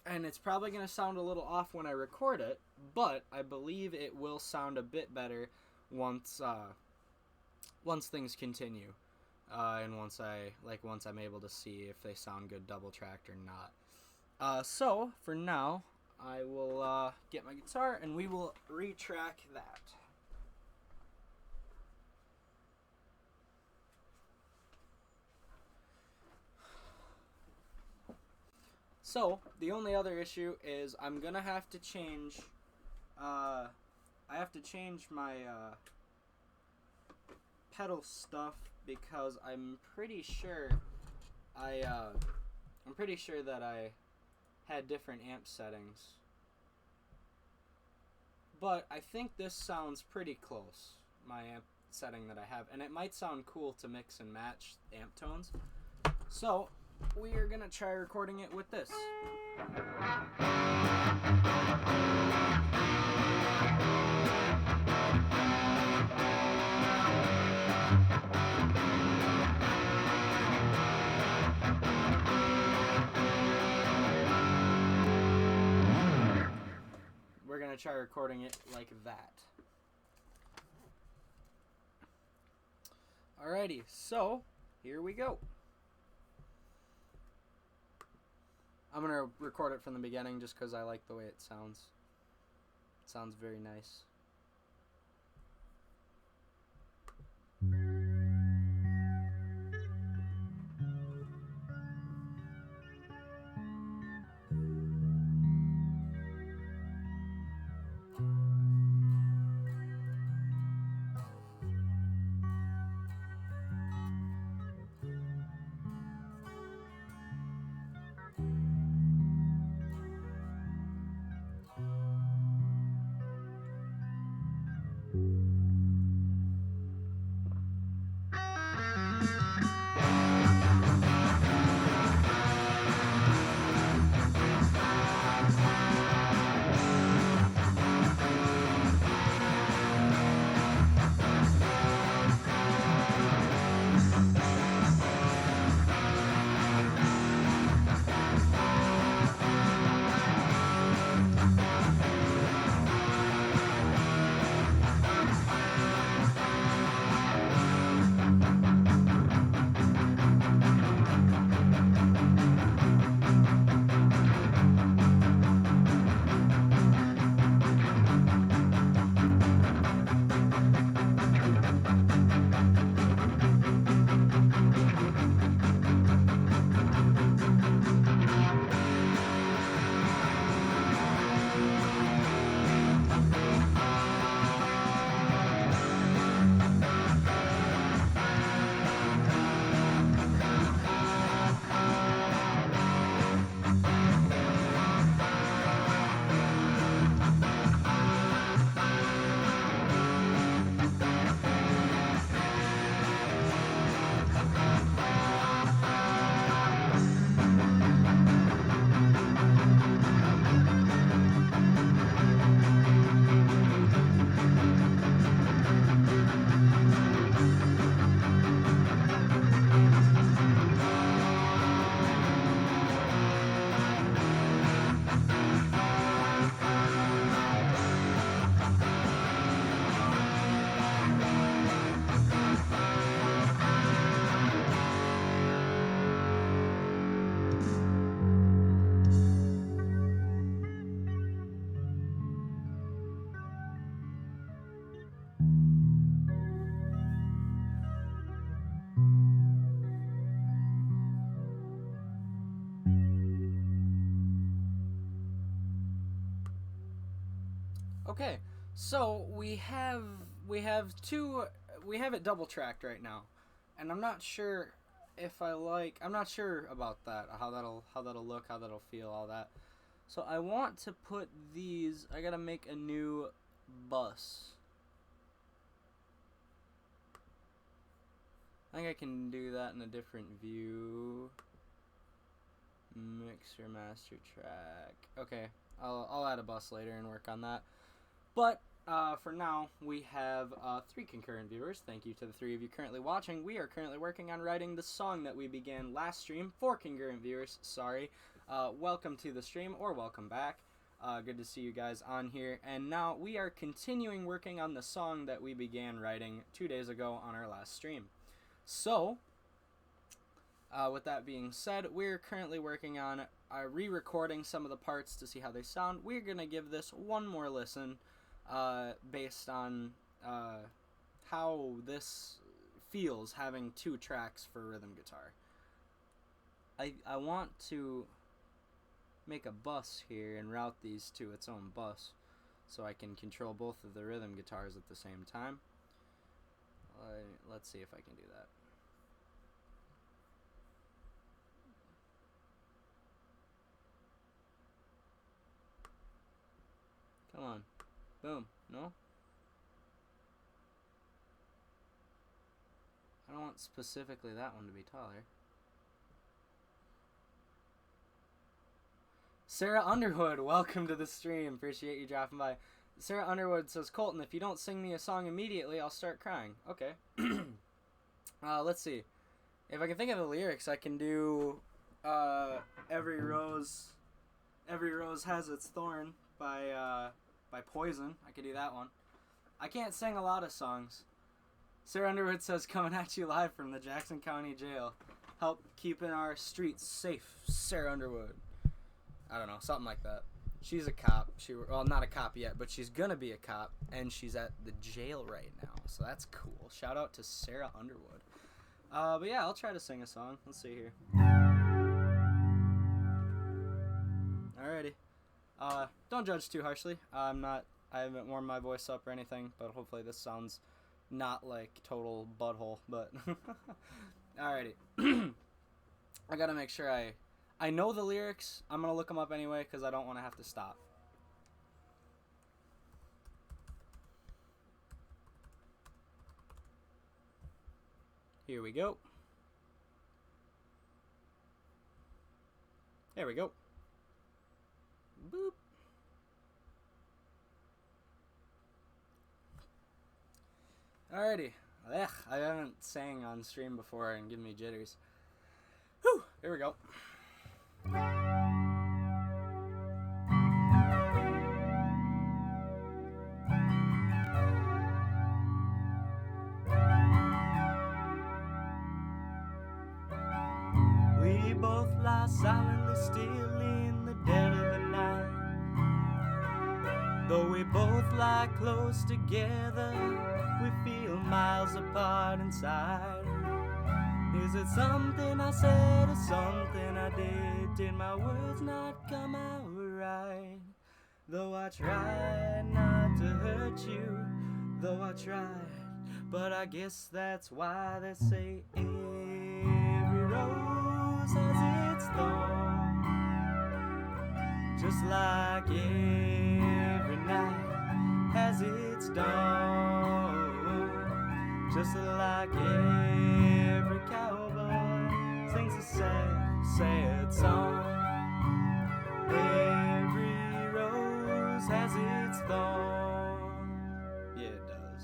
And it's probably going to sound a little off when I record it, but I believe it will sound a bit better once things continue. And once I'm able to see if they sound good double tracked or not. So, for now, I will get my guitar and we will retrack that. So, the only other issue is I'm gonna have to change, I have to change my pedal stuff because I'm pretty sure that I had different amp settings. But I think this sounds pretty close, my amp setting that I have, and it might sound cool to mix and match amp tones. So, we are going to try recording it with this. We're going to try recording it like that. Alrighty, so here we go. I'm going to record it from the beginning just because I like the way it sounds. It sounds very nice. Okay, so we have it double tracked right now, and I'm not sure if I'm not sure about that, how that'll look, how that'll feel, all that. So I want to put these. I gotta make a new bus. I think I can do that in a different view. Mixer master track. Okay, I'll add a bus later and work on that. But for now, we have 3 concurrent viewers. Thank you to the 3 of you currently watching. We are currently working on writing the song that we began last stream. 4 concurrent viewers, sorry. Welcome to the stream, or welcome back. Good to see you guys on here. And now we are continuing working on the song that we began writing 2 days ago on our last stream. So, with that being said, we're currently working on re-recording some of the parts to see how they sound. We're going to give this one more listen based on how this feels having 2 tracks for rhythm guitar. I want to make a bus here and route these to its own bus so I can control both of the rhythm guitars at the same time. Let's see if I can do that. Come on. Boom. No? I don't want specifically that one to be taller. Sarah Underwood, welcome to the stream. Appreciate you dropping by. Sarah Underwood says, Colton, if you don't sing me a song immediately, I'll start crying. Okay. Let's see. If I can think of the lyrics, I can do Every Rose Has Its Thorn by Poison. I could do that one. I can't sing a lot of songs. Sarah Underwood says, coming at you live from the Jackson County Jail. Help keeping our streets safe, Sarah Underwood. I don't know, something like that. She's a cop. Well, not a cop yet, but she's gonna be a cop, and she's at the jail right now, so that's cool. Shout out to Sarah Underwood. But yeah, I'll try to sing a song. Let's see here. Alrighty. Don't judge too harshly. I haven't warmed my voice up or anything, but hopefully this sounds not like total butthole, but alrighty. I gotta make sure I know the lyrics. I'm gonna look them up anyway because I don't want to have to stop. Here we go. There we go. Boop. Alrighty. Ugh, I haven't sang on stream before and give me jitters. Whew, here we go. We both lie silently still in the dead of the night. Though we both lie close together, we feel miles apart inside. Is it something I said or something I did? Did my words not come out right? Though I tried not to hurt you, though I tried, but I guess that's why they say every rose has its thorn. Just like every night has its dawn. Just like every cowboy sings a sad, sad song. Every rose has its thorn. Yeah, it does.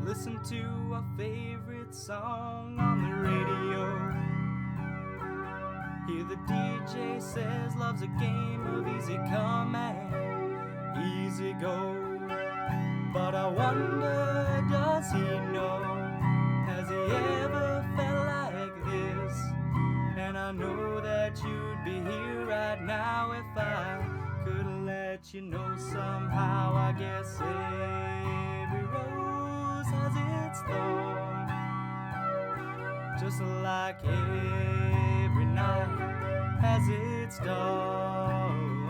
Listen to a favorite song on the radio. Hear the DJ says love's a game of easy come and easy go. But I wonder, does he know? Has he ever felt like this? And I know that you'd be here right now if I could let you know somehow. I guess just like every night has its dawn,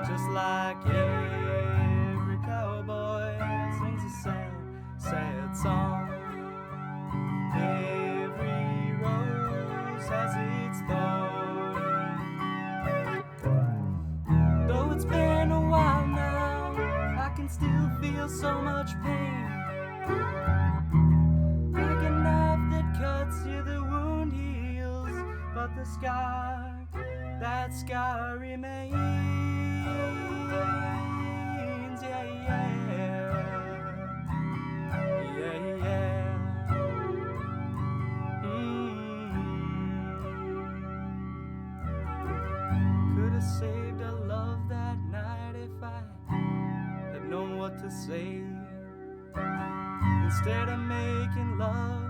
just like every cowboy sings a sad, sad song. Every rose has its thorn. Though it's been a while now, I can still feel so much pain. Like a knife that cuts you, the wound heals, but the scar, that scar remains. Yeah, yeah, yeah, yeah. Could have saved our love that night if I had known what to say. Instead of making love,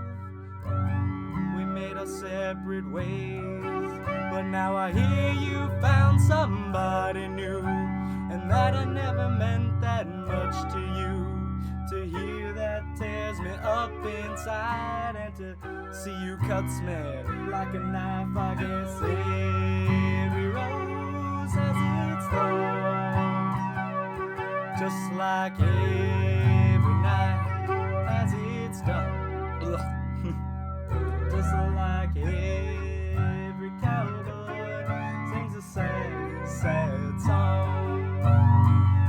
we made our separate ways. But now I hear you found somebody new, and that I never meant that much to you. To hear that tears me up inside, and to see you cuts me like a knife. I guess every rose has its thorn, just like every night has its dawn. Just like every cowboy sings a sad, sad song.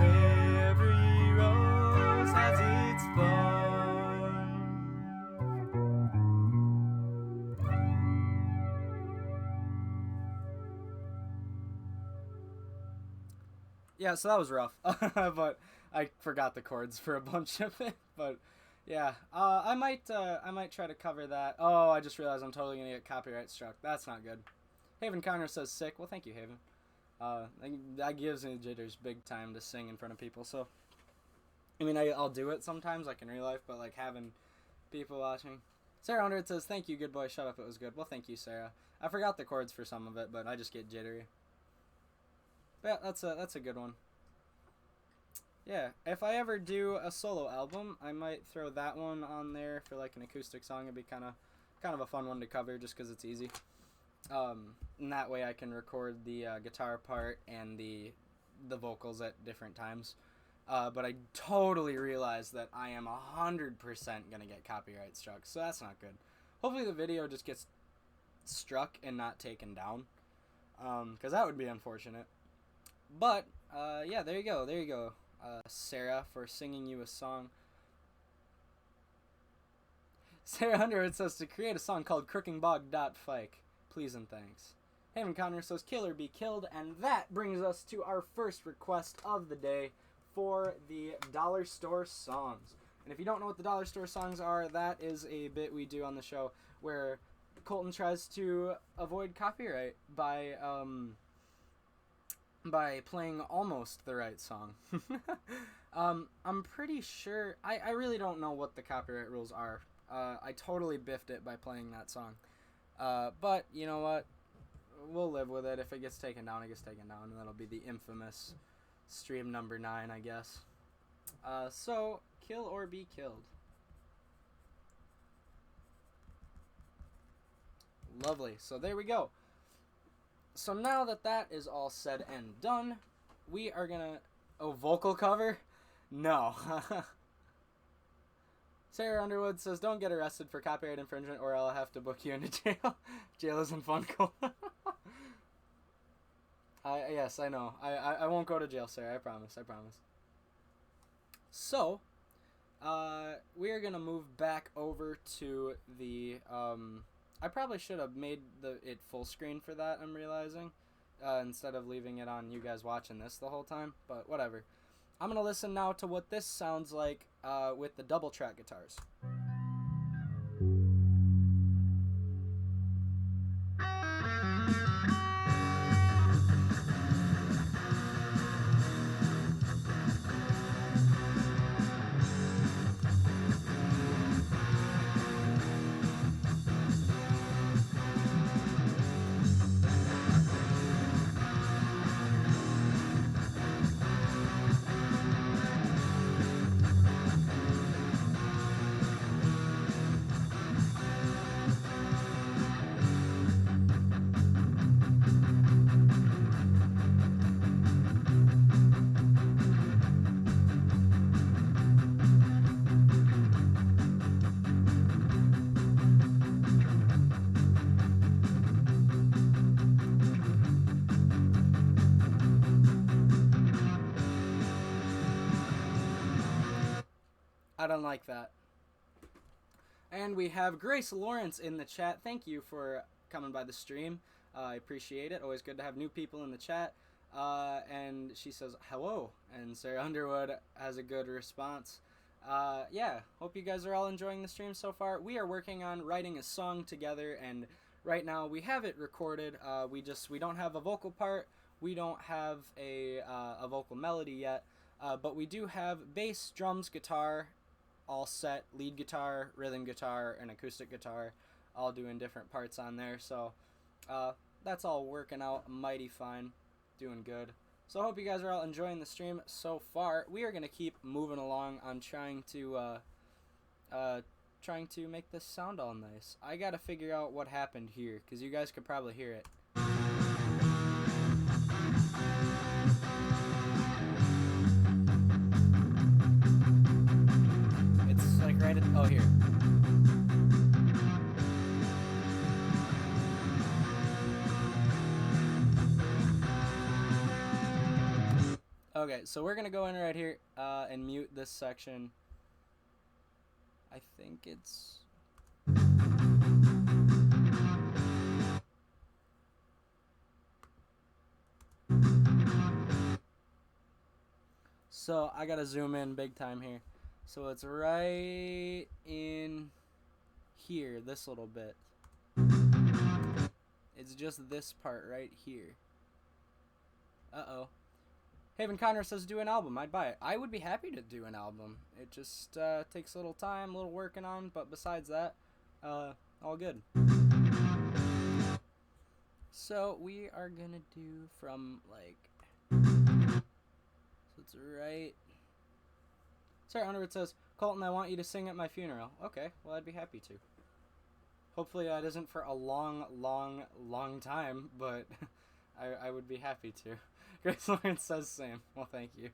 Every rose has its thorn. Yeah, so that was rough, but I forgot the chords for a bunch of it. But yeah, I might try to cover that. Oh, I just realized I'm totally gonna get copyright struck. That's not good. Haven Connor says sick. Well, thank you, Haven. That gives me jitters big time to sing in front of people. So, I mean, I'll do it sometimes, like in real life, but like having people watching. Sarah Underwood says, "Thank you, good boy. Shut up. It was good." Well, thank you, Sarah. I forgot the chords for some of it, but I just get jittery. But yeah, that's a good one. Yeah, if I ever do a solo album, I might throw that one on there for like an acoustic song. It'd be kind of a fun one to cover just because it's easy. And that way I can record the guitar part and the vocals at different times. But I totally realized that I am 100% gonna get copyright struck, so that's not good. Hopefully the video just gets struck and not taken down, because that would be unfortunate. But yeah, there you go. Sarah, for singing you a song. Sarah Underwood says to create a song called Crookingbog.Fike. Please and thanks. Haven Connor says kill or be killed, and that brings us to our first request of the day for the Dollar Store songs. And if you don't know what the Dollar Store songs are, that is a bit we do on the show where Colton tries to avoid copyright by playing almost the right song. I'm pretty sure, I really don't know what the copyright rules are. I totally biffed it by playing that song. But, you know what? We'll live with it. If it gets taken down, it gets taken down, and that'll be the infamous stream number 9, I guess. So, kill or be killed. Lovely. So there we go. So now that that is all said and done, we are gonna... Oh, vocal cover? No. Sarah Underwood says, don't get arrested for copyright infringement or I'll have to book you into jail. Jail isn't fun. Yes, I know. I won't go to jail, Sarah. I promise. So, we are gonna move back over to the... I probably should have made it full screen for that, I'm realizing, instead of leaving it on you guys watching this the whole time, but whatever. I'm going to listen now to what this sounds like with the double track guitars. I don't like that. And we have Grace Lawrence in the chat. Thank you for coming by the stream. I appreciate it. Always good to have new people in the chat. And she says hello. And Sarah Underwood has a good response. Yeah, hope you guys are all enjoying the stream so far. We are working on writing a song together, and right now we have it recorded. We don't have a vocal part. We don't have a vocal melody yet. But we do have bass, drums, guitar, all set, lead guitar, rhythm guitar, and acoustic guitar, all doing different parts on there. So that's all working out mighty fine, doing good. So I hope you guys are all enjoying the stream so far. We are going to keep moving along on trying to make this sound all nice. I got to figure out what happened here, because you guys could probably hear it. It's like right at, oh, here. Okay, so we're going to go in right here and mute this section. I think it's... So I got to zoom in big time here. So it's right in here, this little bit. It's just this part right here. Uh-oh. Haven Connor says do an album. I'd buy it. I would be happy to do an album. It just takes a little time, a little working on, but besides that, all good. So we are gonna do from like, so it's right. Sorry, Underwood says, Colton, I want you to sing at my funeral. Okay, well I'd be happy to. Hopefully that isn't for a long, long, long time, but I would be happy to. Grace Lawrence says same. Well, thank you.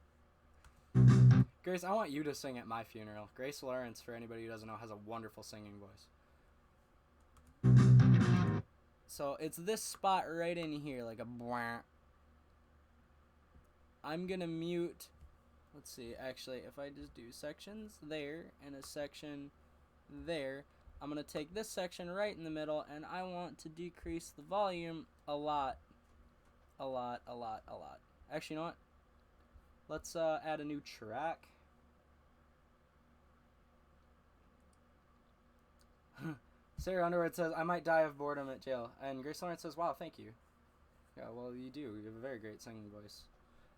Grace, I want you to sing at my funeral. Grace Lawrence, for anybody who doesn't know, has a wonderful singing voice. So it's this spot right in here, like a bwah. I'm gonna mute, let's see, actually, if I just do sections there and a section there, I'm gonna take this section right in the middle, and I want to decrease the volume a lot. Actually, you know what? Let's add a new track. Sarah Underwood says, I might die of boredom at jail. And Grace Lawrence says, wow, thank you. Yeah, well, you do. You have a very great singing voice.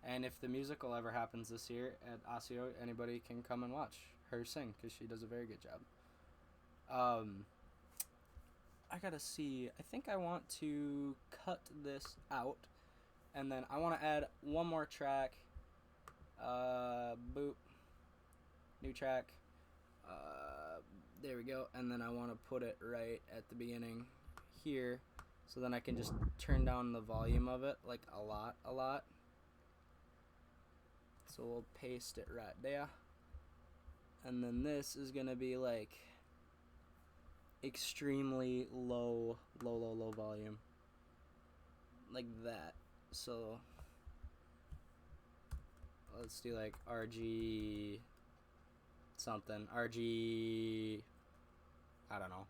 And if the musical ever happens this year at Osseo, anybody can come and watch her sing, because she does a very good job. I gotta see. I think I want to cut this out. And then I want to add one more track. Boop. New track. There we go. And then I want to put it right at the beginning here. So then I can just turn down the volume of it, like a lot. So we'll paste it right there. And then this is going to be like extremely low volume. Like that. So let's do like RG something. RG, I don't know.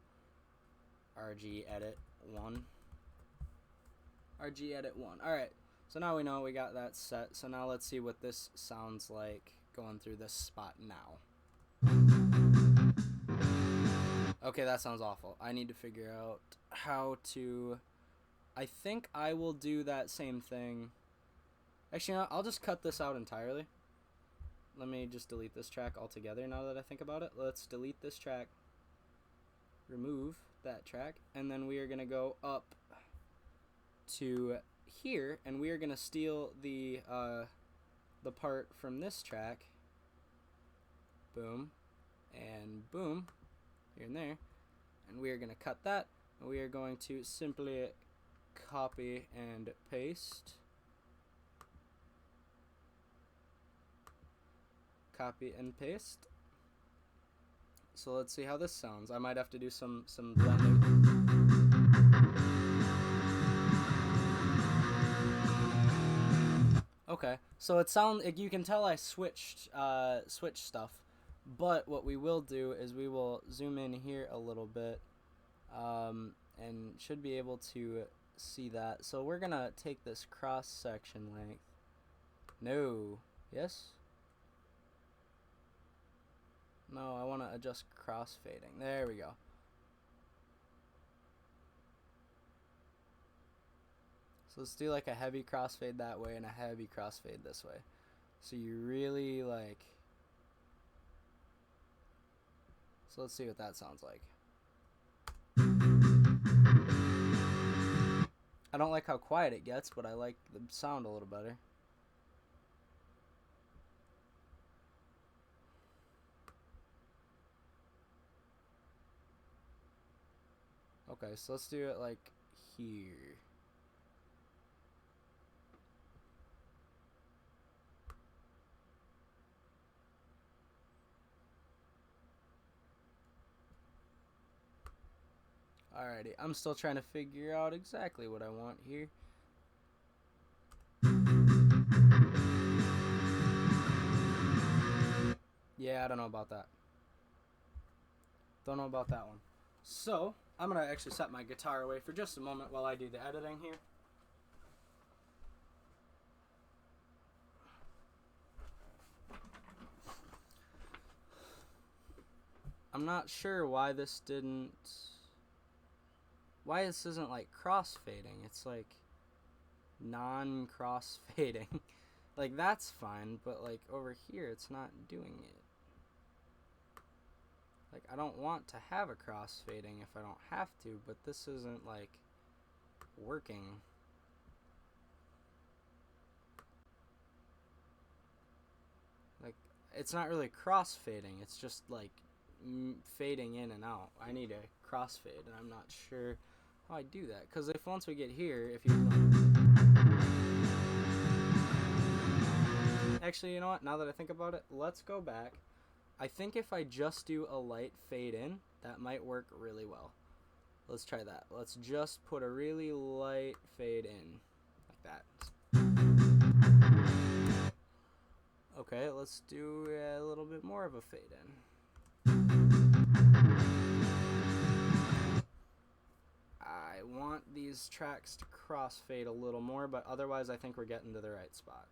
RG edit 1. RG edit 1. Alright, so now we know we got that set. So now let's see what this sounds like going through this spot now. Okay, that sounds awful. I need to figure out how to... I think I will do that same thing. Actually, no, I'll just cut this out entirely. Let me just delete this track altogether now that I think about it. Let's delete this track. Remove that track. And then we are going to go up to here. And we are going to steal the part from this track. Boom. And boom. Here and there. And we are going to cut that. And we are going to simply... copy and paste. Copy and paste. So let's see how this sounds. I might have to do some blending. Okay, so you can tell I switched stuff. But what we will do is we will zoom in here a little bit, and should be able to see that. So we're gonna take this cross section length. No. Yes? No, I want to adjust crossfading. There we go. So let's do like a heavy crossfade that way and a heavy crossfade this way. So you really like... So let's see what that sounds like. I don't like how quiet it gets, but I like the sound a little better. Okay, so let's do it like here. Alrighty, I'm still trying to figure out exactly what I want here. Yeah, I don't know about that. Don't know about that one. So, I'm going to actually set my guitar away for just a moment while I do the editing here. I'm not sure why this isn't like crossfading. It's like non-crossfading. Like that's fine, but like over here it's not doing it. Like I don't want to have a crossfading if I don't have to, but this isn't like working. Like it's not really crossfading, it's just like fading in and out. I need a crossfade, and I'm not sure how I do that. Because if once we get here, if you actually, you know what? Now that I think about it, let's go back. I think if I just do a light fade in, that might work really well. Let's try that. Let's just put a really light fade in, like that. Okay, let's do a little bit more of a fade in. I want these tracks to crossfade a little more, but otherwise I think we're getting to the right spot.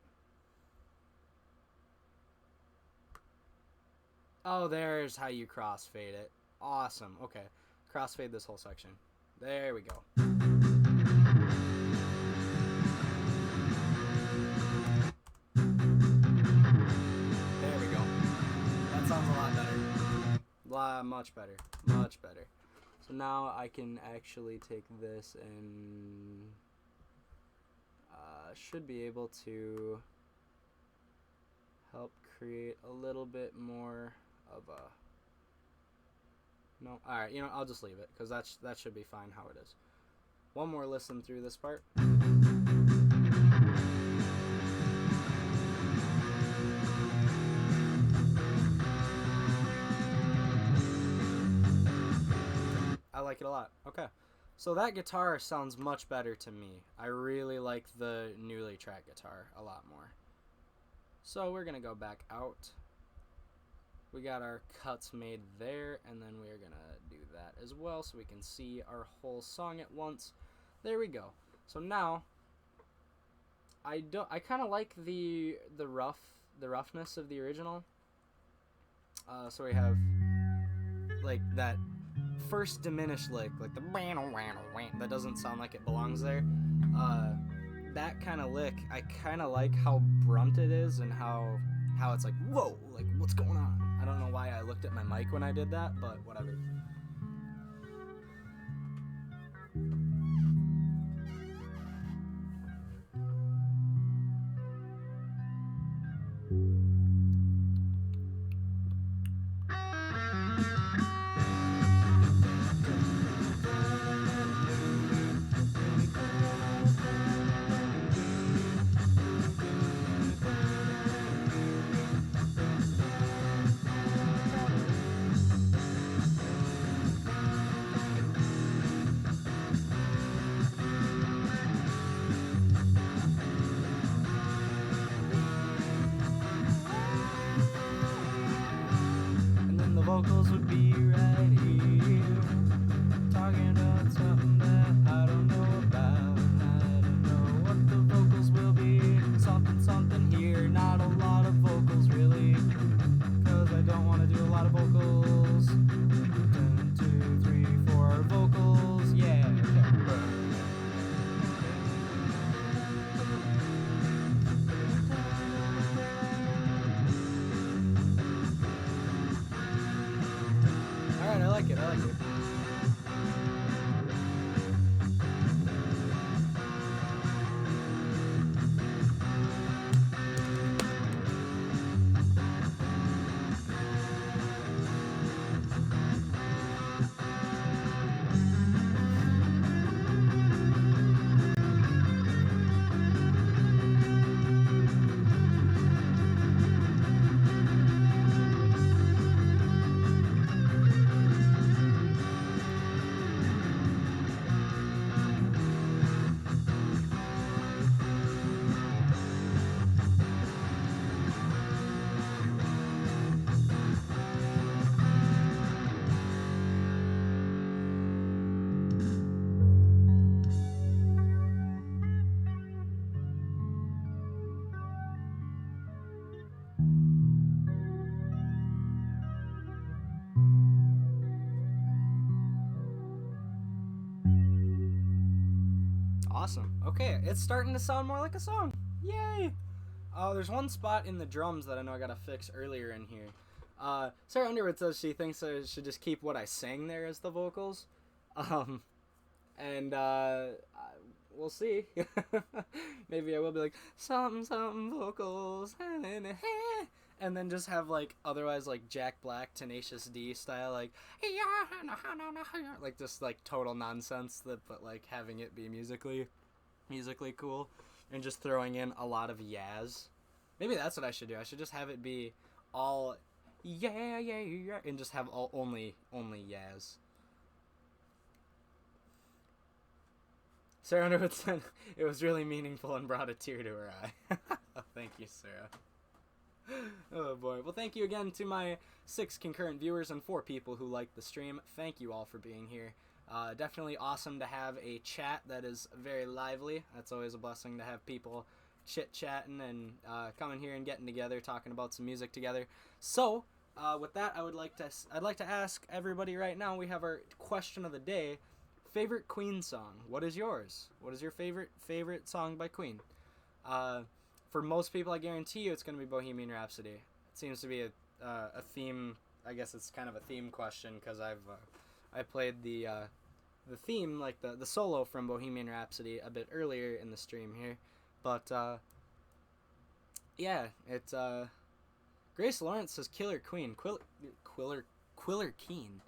Oh, there's how you crossfade it. Awesome. Okay, crossfade this whole section. There we go. There we go. That sounds a lot better. Much better. Much better. So now I can actually take this and should be able to help create a little bit more of a... No, alright, you know, I'll just leave it because that should be fine how it is. One more listen through this part. I like it a lot. Okay. So that guitar sounds much better to me. I really like the newly tracked guitar a lot more. So we're going to go back out. We got our cuts made there, and then we're going to do that as well so we can see our whole song at once. There we go. So now I kind of like the roughness of the original. So we have like that first diminished lick, like the that doesn't sound like it belongs there. That kind of lick, I kind of like how brunt it is and how it's like, whoa, like what's going on? I don't know why I looked at my mic when I did that, but whatever. vocals would be right here. Talking about something that I don't know about. I don't know what the vocals will be. Something, something here. Not a lot of vocals, really. Cause I don't want to do a lot of vocals. 1, 2, 3, 4 vocals. Yeah, okay. Alright, I like it, I like it. Awesome. Okay, it's starting to sound more like a song. Yay! There's one spot in the drums that I know I gotta fix earlier in here. Sarah Underwood says she thinks I should just keep what I sang there as the vocals. And we'll see. Maybe I will be like, something, something vocals. And then just have, like, otherwise, like, Jack Black, Tenacious D style, like just, like, total nonsense, but, like, having it be musically cool, and just throwing in a lot of yaz. Maybe that's what I should do. I should just have it be all, yeah, and just have only yaz. Sarah Underwood said it was really meaningful and brought a tear to her eye. Thank you, Sarah. Oh boy. Well, thank you again to my 6 concurrent viewers and 4 people who liked the stream. Thank you all for being here. Definitely awesome to have a chat that is very lively. That's always a blessing to have people chit-chatting and coming here and getting together, talking about some music together. So, with that, I'd like to ask everybody right now, we have our question of the day. Favorite Queen song? What is yours? What is your favorite song by Queen? For most people, I guarantee you it's going to be Bohemian Rhapsody. It seems to be a theme. I guess it's kind of a theme question because I played the theme, like the solo from Bohemian Rhapsody a bit earlier in the stream here. But yeah, it's Grace Lawrence says Killer Queen. Quiller Keen.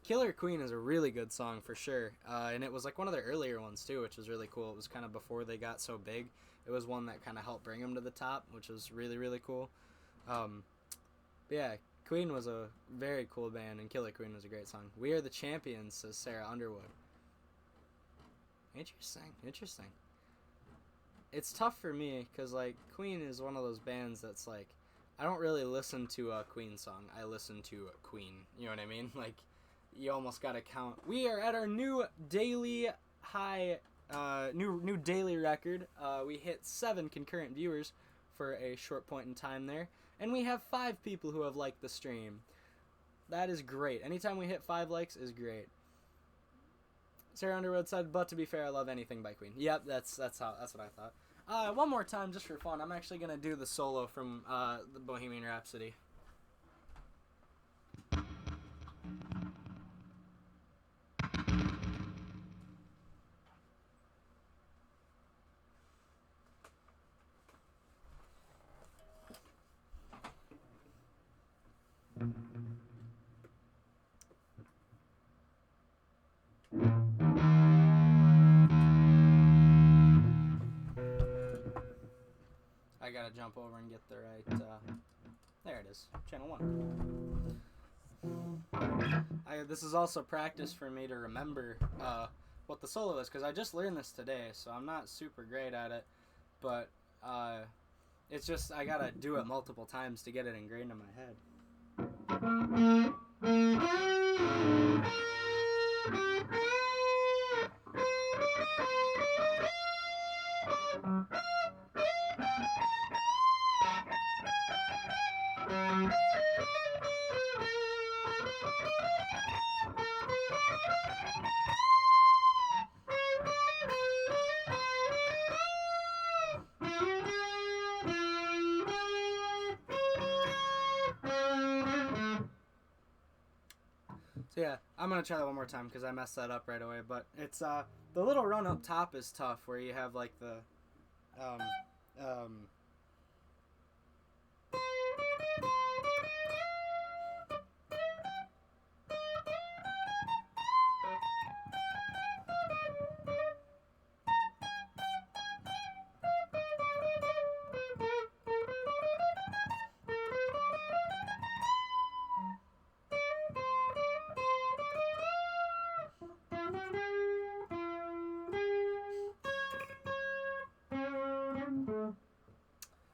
Killer Queen is a really good song for sure, and it was like one of their earlier ones too, which was really cool. It was kind of before they got so big. It was one that kind of helped bring them to the top, which was really, really cool. But yeah, Queen was a very cool band, and Killer Queen was a great song. We Are the Champions, says Sarah Underwood. Interesting. It's tough for me, because, like, Queen is one of those bands that's, like, I don't really listen to a Queen song. I listen to a Queen. You know what I mean? Like, you almost gotta count. We are at our new daily high, new daily record. We hit 7 concurrent viewers for a short point in time there, and we have 5 people who have liked the stream. That is great. Anytime we hit 5 likes is great. Sarah Underwood said, but to be fair, I love anything by Queen. Yep, that's what I thought. One more time, just for fun, I'm actually gonna do the solo from the Bohemian Rhapsody. I gotta jump over and get the right, there it is, channel 1. This is also practice for me to remember, what the solo is, because I just learned this today, so I'm not super great at it, but, it's just, I gotta do it multiple times to get it ingrained in my head. So yeah, I'm gonna try that one more time because I messed that up right away. But it's the little run up top is tough where you have like the um um.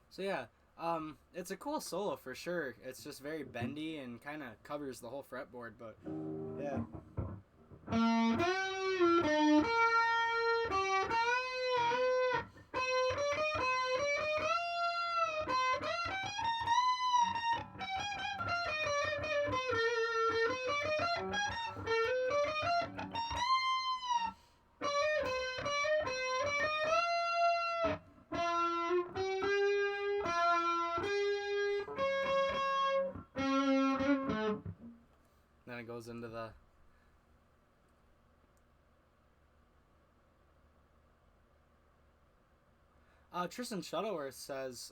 So yeah, it's a cool solo for sure. It's just very bendy and kind of covers the whole fretboard, but yeah. Then it goes into the Tristan Shuttleworth says,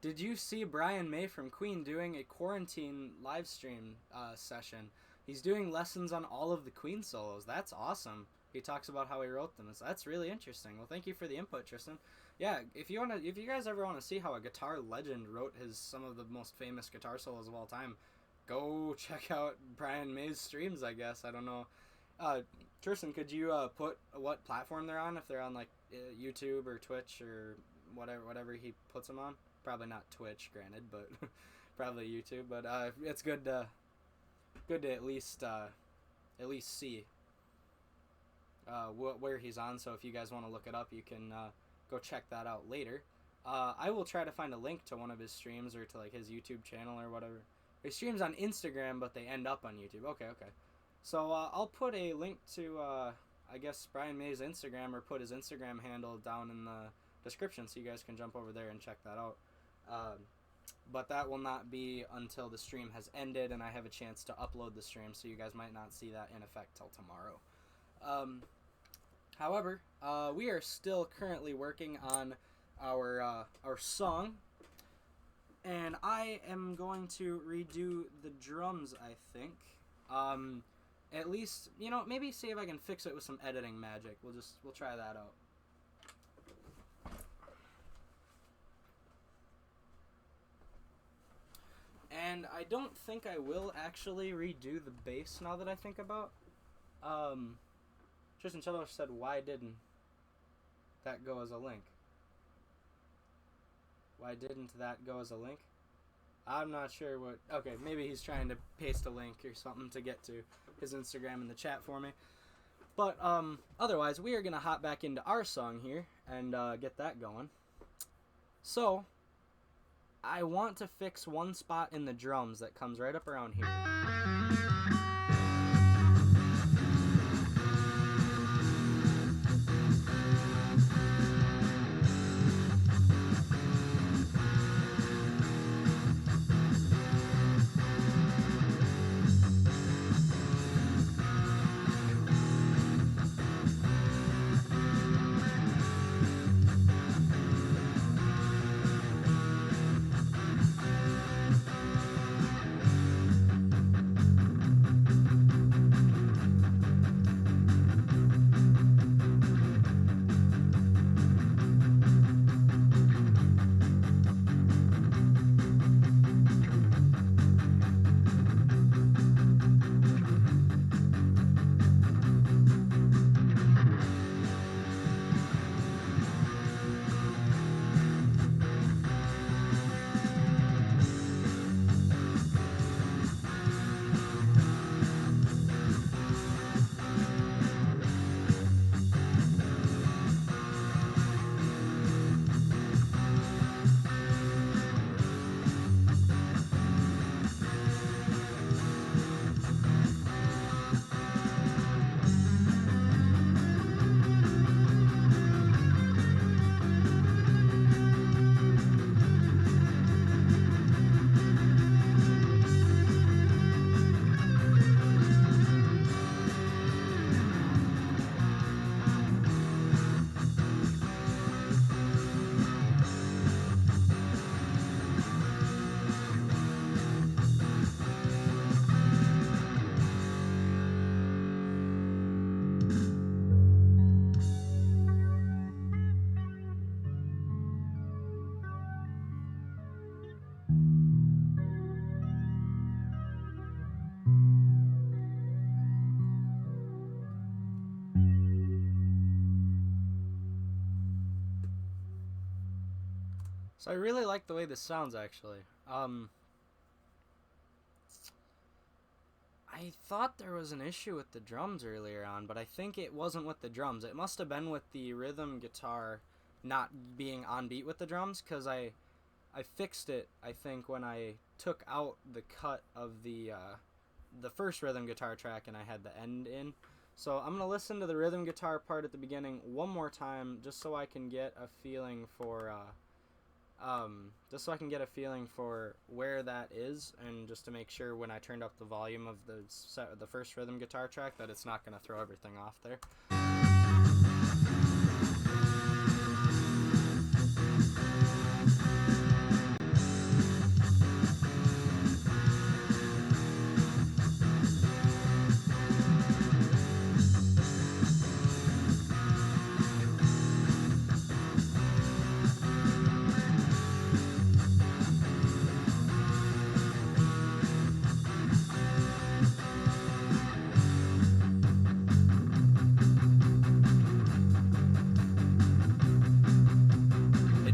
did you see Brian May from Queen doing a quarantine live stream session? He's doing lessons on all of the Queen solos. That's awesome. He talks about how he wrote them. So that's really interesting. Well, thank you for the input, Tristan. Yeah, if you guys ever want to see how a guitar legend wrote some of the most famous guitar solos of all time, go check out Brian May's streams. I guess I don't know. Tristan, could you put what platform they're on? If they're on like YouTube or Twitch or whatever he puts them on. Probably not Twitch, granted, but probably YouTube. But it's good to at least see where he's on. So if you guys want to look it up, you can go check that out later. I will try to find a link to one of his streams or to like his YouTube channel or whatever. He streams on Instagram, but they end up on YouTube. Okay. So I'll put a link to, I guess, Brian May's Instagram, or put his Instagram handle down in the description so you guys can jump over there and check that out. But that will not be until the stream has ended and I have a chance to upload the stream, so you guys might not see that in effect till tomorrow. However, we are still currently working on our song, and I am going to redo the drums, I think. At least, maybe see if I can fix it with some editing magic. We'll try that out. And I don't think I will actually redo the bass now that I think about. Tristan Shuttleworth said, why didn't that go as a link? Why didn't that go as a link? I'm not sure what... Okay, maybe he's trying to paste a link or something to get to his Instagram in the chat for me. But otherwise, we are going to hop back into our song here and get that going. So, I want to fix one spot in the drums that comes right up around here. So I really like the way this sounds, actually. I thought there was an issue with the drums earlier on, but I think it wasn't with the drums. It must have been with the rhythm guitar not being on beat with the drums, because I fixed it, I think, when I took out the cut of the first rhythm guitar track and I had the end in. So I'm going to listen to the rhythm guitar part at the beginning one more time, just so I can get a feeling for where that is, and just to make sure when I turned up the volume of the first rhythm guitar track that it's not going to throw everything off there.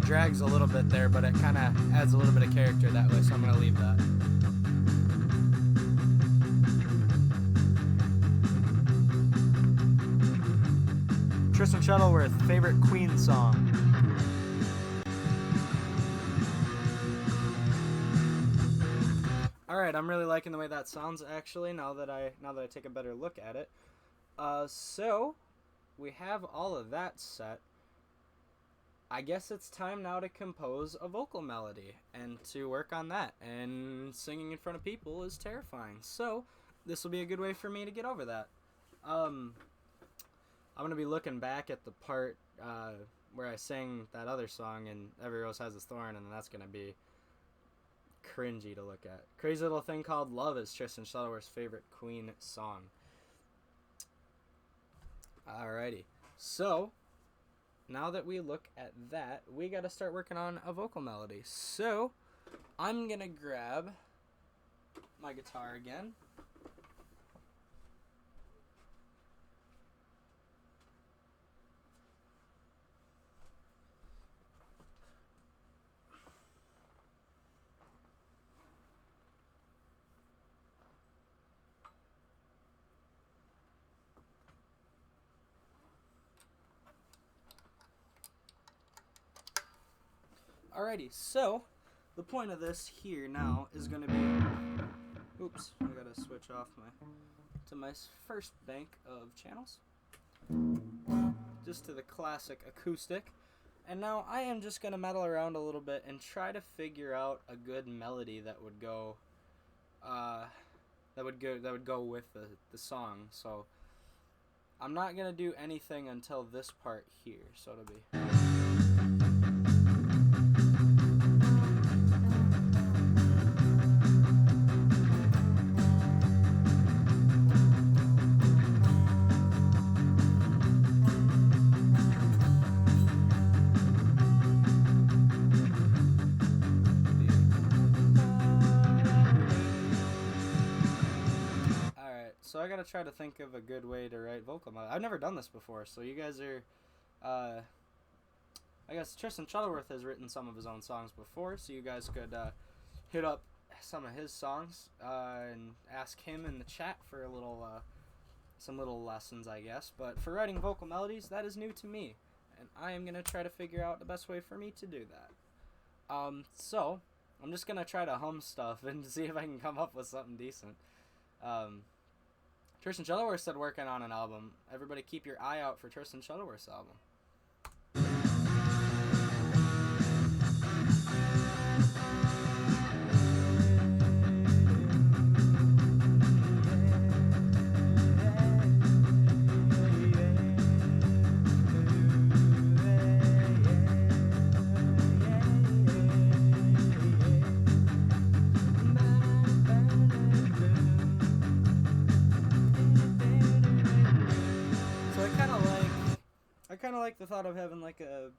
Drags a little bit there, but it kind of adds a little bit of character that way, so I'm going to leave that. Tristan Shuttleworth, favorite Queen song? Alright, I'm really liking the way that sounds, actually, now that I take a better look at it. So, we have all of that set. I guess it's time now to compose a vocal melody and to work on that. And singing in front of people is terrifying. So, this will be a good way for me to get over that. I'm going to be looking back at the part where I sang that other song, and Every Rose Has Its Thorn, and that's going to be cringy to look at. Crazy Little Thing Called Love is Tristan Shuttleworth's favorite Queen song. Alrighty. So, now that we look at that, we got to start working on a vocal melody. So, I'm going to grab my guitar again. Alrighty, so the point of this here now is going to be, oops, I gotta switch off my first bank of channels, just to the classic acoustic, and now I am just going to meddle around a little bit and try to figure out a good melody that would go with the song. So I'm not going to do anything until this part here, so it'll be so I gotta try to think of a good way to write vocal melody. I've never done this before, so you guys are, I guess Tristan Shuttleworth has written some of his own songs before, so you guys could hit up some of his songs and ask him in the chat for a little, some little lessons, I guess. But for writing vocal melodies, that is new to me, and I am gonna try to figure out the best way for me to do that. So I'm just gonna try to hum stuff and see if I can come up with something decent. Tristan Shuttleworth said working on an album. Everybody keep your eye out for Tristan Shuttleworth's album. I kind of like the thought of having like a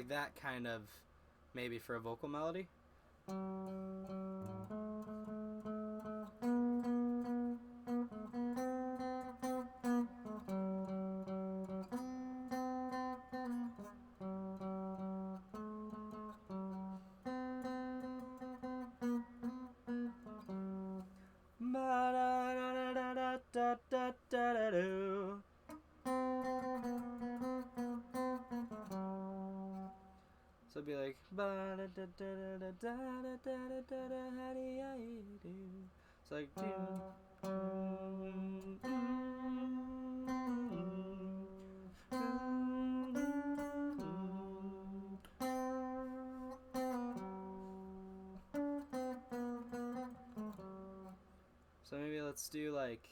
that kind of, maybe for a vocal melody. So it'd be like, it's like, so maybe let's do like,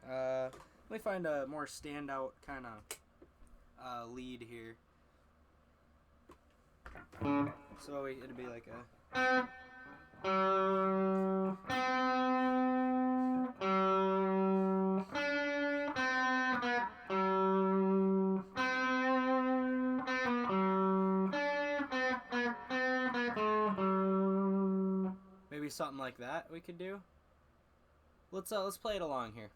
let me find a more standout kind of lead here. So it'd be like a. Maybe something like that we could do. Let's play it along here.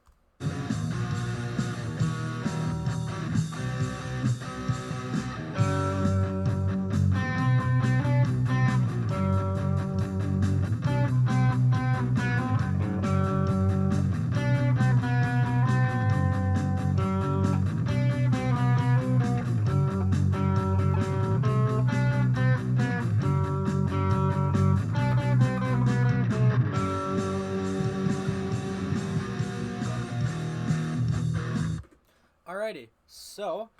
Alrighty, so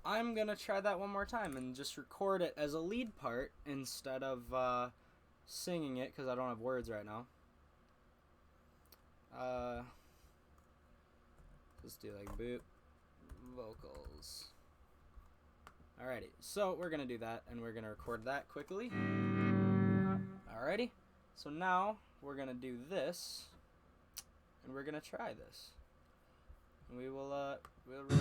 I'm gonna try that one more time and just record it as a lead part instead of singing it because I don't have words right now. Let's do like boop vocals. Alrighty, so we're gonna do that and we're gonna record that quickly. Alrighty, so now we're gonna do this and we're gonna try this. And we'll record.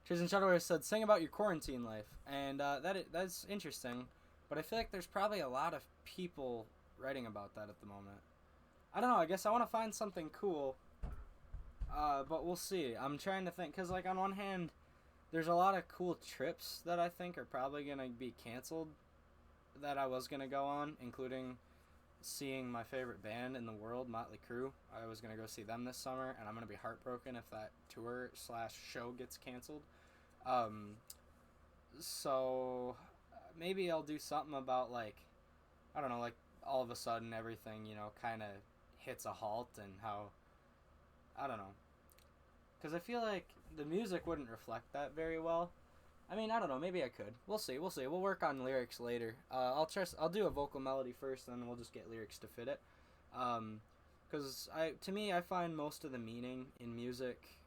Tristan Shuttleworth said, "Sing about your quarantine life," and that's interesting. But I feel like there's probably a lot of people writing about that at the moment. I don't know. I guess I want to find something cool, but we'll see. I'm trying to think because, like, on one hand, there's a lot of cool trips that I think are probably gonna be canceled that I was gonna go on, including seeing my favorite band in the world, Motley Crue. I was gonna go see them this summer, and I'm gonna be heartbroken if that tour/show gets canceled. So maybe I'll do something about, like, I don't know, like all of a sudden everything, you know, kind of hits a halt, and how, I don't know, because I feel like the music wouldn't reflect that very well. I mean, I don't know. Maybe I could. We'll see. We'll work on lyrics later. I'll do a vocal melody first, and then we'll just get lyrics to fit it. Because to me, I find most of the meaning in music.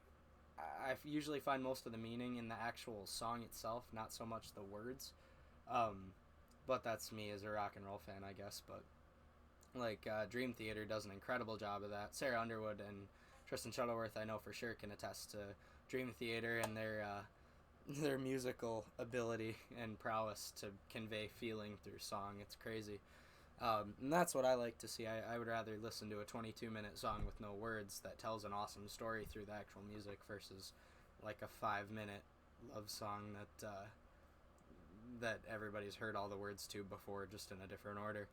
I usually find most of the meaning in the actual song itself, not so much the words. But that's me as a rock and roll fan, I guess. But like Dream Theater does an incredible job of that. Sarah Underwood and Tristan Shuttleworth, I know for sure, can attest to Dream Theater and their musical ability and prowess to convey feeling through song. It's crazy. And that's what I like to see. I would rather listen to a 22-minute song with no words that tells an awesome story through the actual music versus like a 5-minute love song that everybody's heard all the words to before, just in a different order.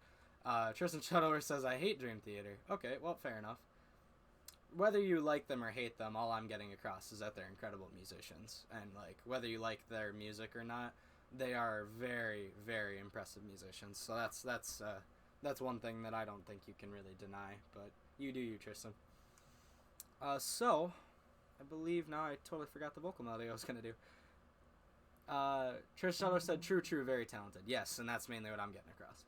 Tristan Shuttleworth says, "I hate Dream Theater." Okay, well, fair enough. Whether you like them or hate them, all I'm getting across is that they're incredible musicians. And, like, whether you like their music or not, they are very, very impressive musicians. So that's one thing that I don't think you can really deny. But you do you, Tristan. So, I believe now I totally forgot the vocal melody I was going to do. Trish Shuttler said, true, very talented. Yes, and that's mainly what I'm getting across.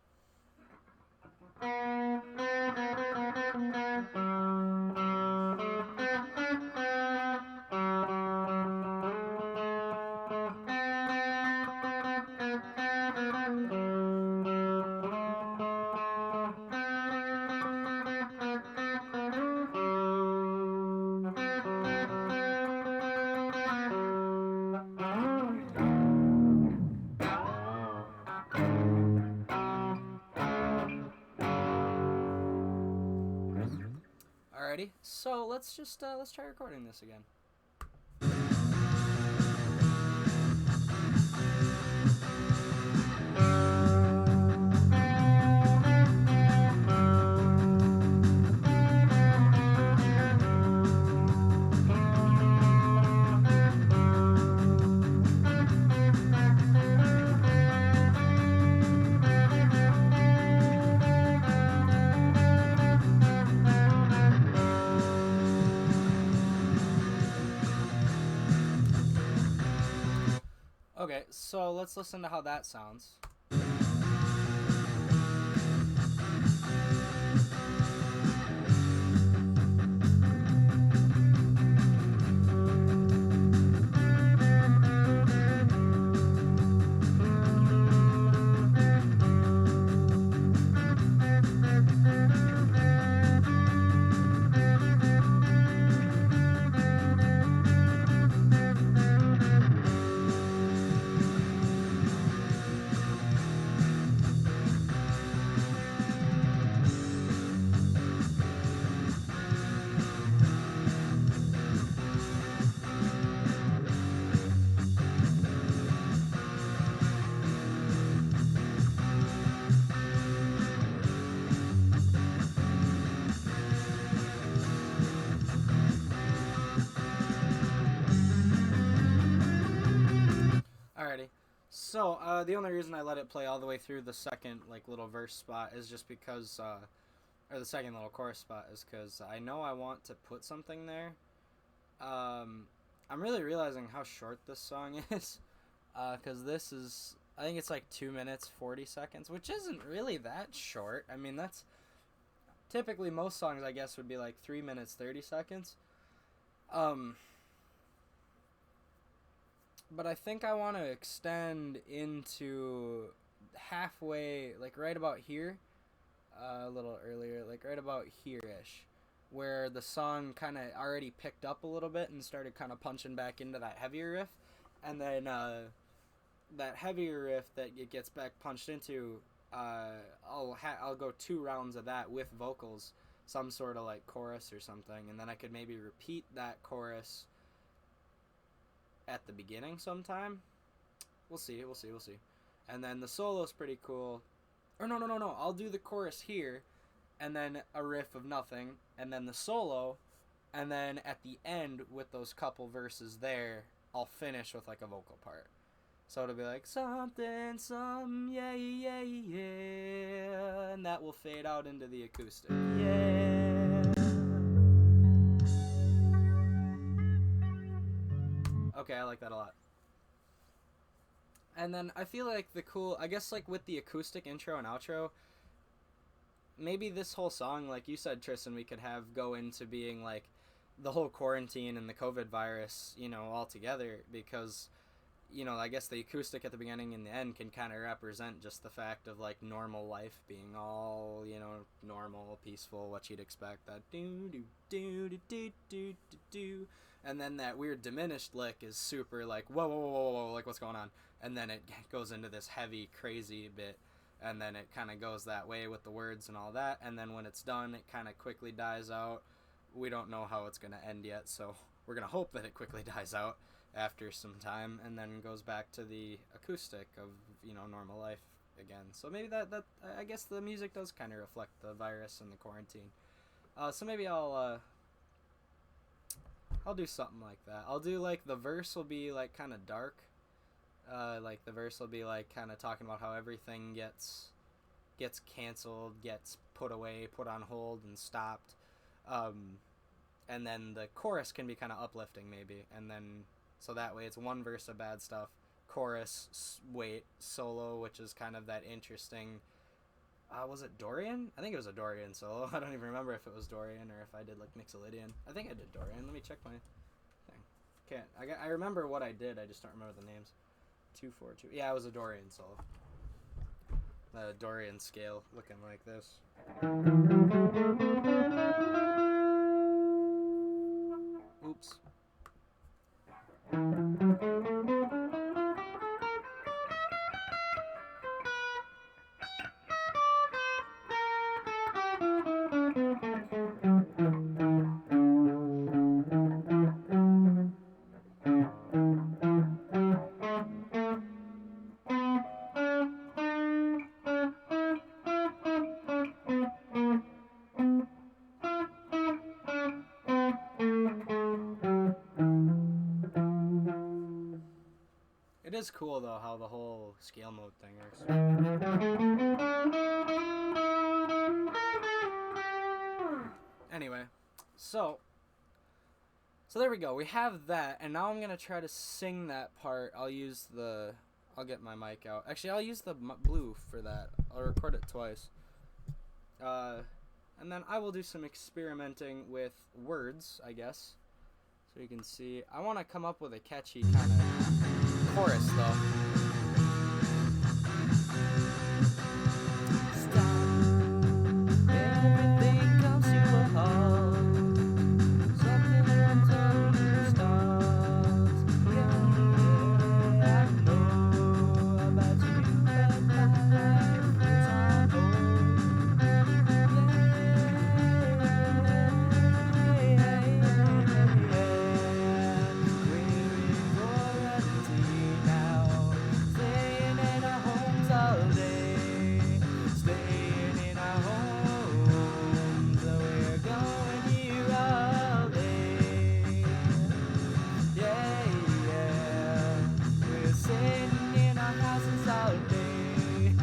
Alrighty, so let's try recording this again. Okay, so let's listen to how that sounds. Alrighty. So, the only reason I let it play all the way through the second, like, little verse spot is just because, or the second little chorus spot is because I know I want to put something there. I'm really realizing how short this song is, because this is, I think it's like 2 minutes, 40 seconds, which isn't really that short. I mean, that's, typically most songs, I guess, would be like 3 minutes, 30 seconds. But I think I want to extend into halfway, like right about here, a little earlier, like right about here-ish, where the song kind of already picked up a little bit and started kind of punching back into that heavier riff. And then that heavier riff that it gets back punched into, I'll go 2 rounds of that with vocals, some sort of like chorus or something, and then I could maybe repeat that chorus at the beginning sometime. We'll see. And then the solo's pretty cool. Or no. I'll do the chorus here, and then a riff of nothing, and then the solo, and then at the end with those couple verses there, I'll finish with like a vocal part. So it'll be like something, yeah, and that will fade out into the acoustic. Yeah. Okay, I like that a lot. And then I feel like I guess like with the acoustic intro and outro, maybe this whole song, like you said, Tristan, we could have go into being like the whole quarantine and the COVID virus, all together, because, I guess the acoustic at the beginning and the end can kind of represent just the fact of like normal life being all, normal, peaceful, what you'd expect, that do do do do do do do do. And then that weird diminished lick is super like, whoa, like what's going on? And then it goes into this heavy, crazy bit, and then it kind of goes that way with the words and all that, and then when it's done, it kind of quickly dies out. We don't know how it's going to end yet, so we're going to hope that it quickly dies out after some time, and then goes back to the acoustic of, normal life again. So maybe that I guess the music does kind of reflect the virus and the quarantine. So maybe I'll do something like that. I'll do like the verse will be like kind of dark. Like the verse will be like kind of talking about how everything gets canceled, gets put away, put on hold, and stopped. And then the chorus can be kind of uplifting maybe, and then so that way it's one verse of bad stuff, chorus, solo, which is kind of that interesting. Was it Dorian? I think it was a Dorian solo. I don't even remember if it was Dorian or if I did like Mixolydian. I think I did Dorian. Let me check my thing. I remember what I did. I just don't remember the names. 2-4-2. Yeah, it was a Dorian solo. The Dorian scale looking like this. Oops. is cool though how the whole scale mode thing works. Anyway, so there we go. We have that, and now I'm gonna try to sing that part. I'll get my mic out. Actually, I'll use the blue for that. I'll record it twice. And then I will do some experimenting with words, I guess. So you can see. I want to come up with a catchy kind of chorus, though. Everything comes to a halt. Something ends up new starts. Yeah, I know about you, but my life is on hold. We're in quarantine now, staying in our homes all day, staying in our homes, so we're going here all day. Yeah, yeah, we're sitting in our houses all day.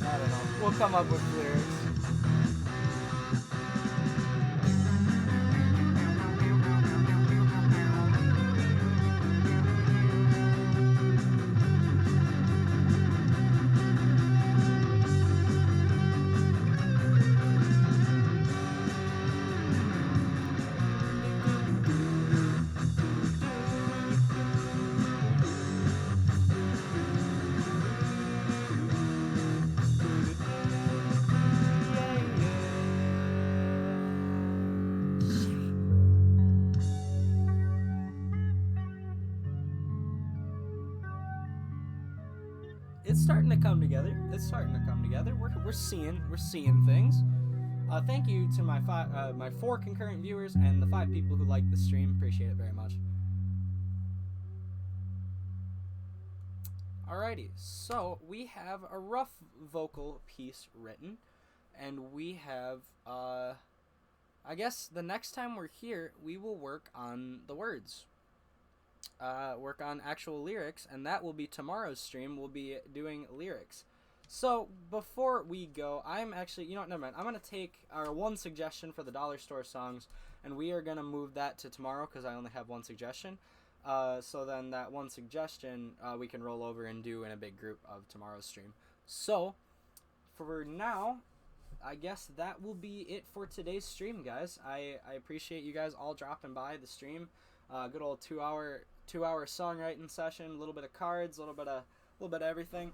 I don't know. We'll come up with lyrics. It's starting to come together. We're seeing things. Thank you to my my 4 concurrent viewers and the 5 people who like the stream. Appreciate it very much. Alrighty, so we have a rough vocal piece written, and we have I guess the next time we're here, we will work on the words. Work on actual lyrics, and that will be tomorrow's stream. We'll be doing lyrics. So before we go, I'm actually, you know what, never mind. I'm going to take our one suggestion for the Dollar Store songs, and we are going to move that to tomorrow because I only have one suggestion. So then that one suggestion we can roll over and do in a big group of tomorrow's stream. So for now, I guess that will be it for today's stream, guys. I appreciate you guys all dropping by the stream. Good old 2-hour songwriting session, a little bit of cards, a little bit of everything.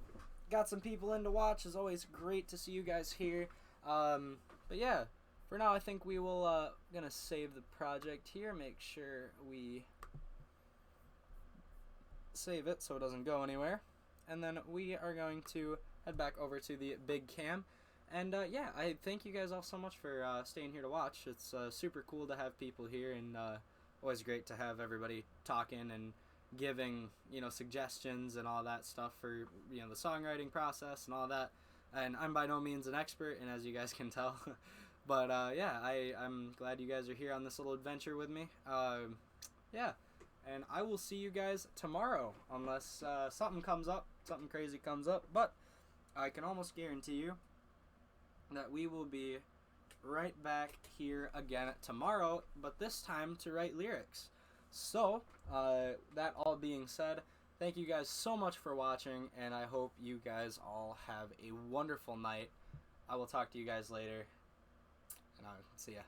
Got some people in to watch. It's always great to see you guys here. But yeah, for now I think we will gonna save the project here. Make sure we save it so it doesn't go anywhere, and then we are going to head back over to the big cam. And yeah, I thank you guys all so much for staying here to watch. It's super cool to have people here, and always great to have everybody talking and giving, you know, suggestions and all that stuff for, you know, the songwriting process and all that. And I'm by no means an expert, and as you guys can tell, but yeah, I'm glad you guys are here on this little adventure with me. Yeah, and I will see you guys tomorrow, unless something crazy comes up, but I can almost guarantee you that we will be right back here again tomorrow, but this time to write lyrics. So, that all being said, thank you guys so much for watching, and I hope you guys all have a wonderful night. I will talk to you guys later, and I'll see ya.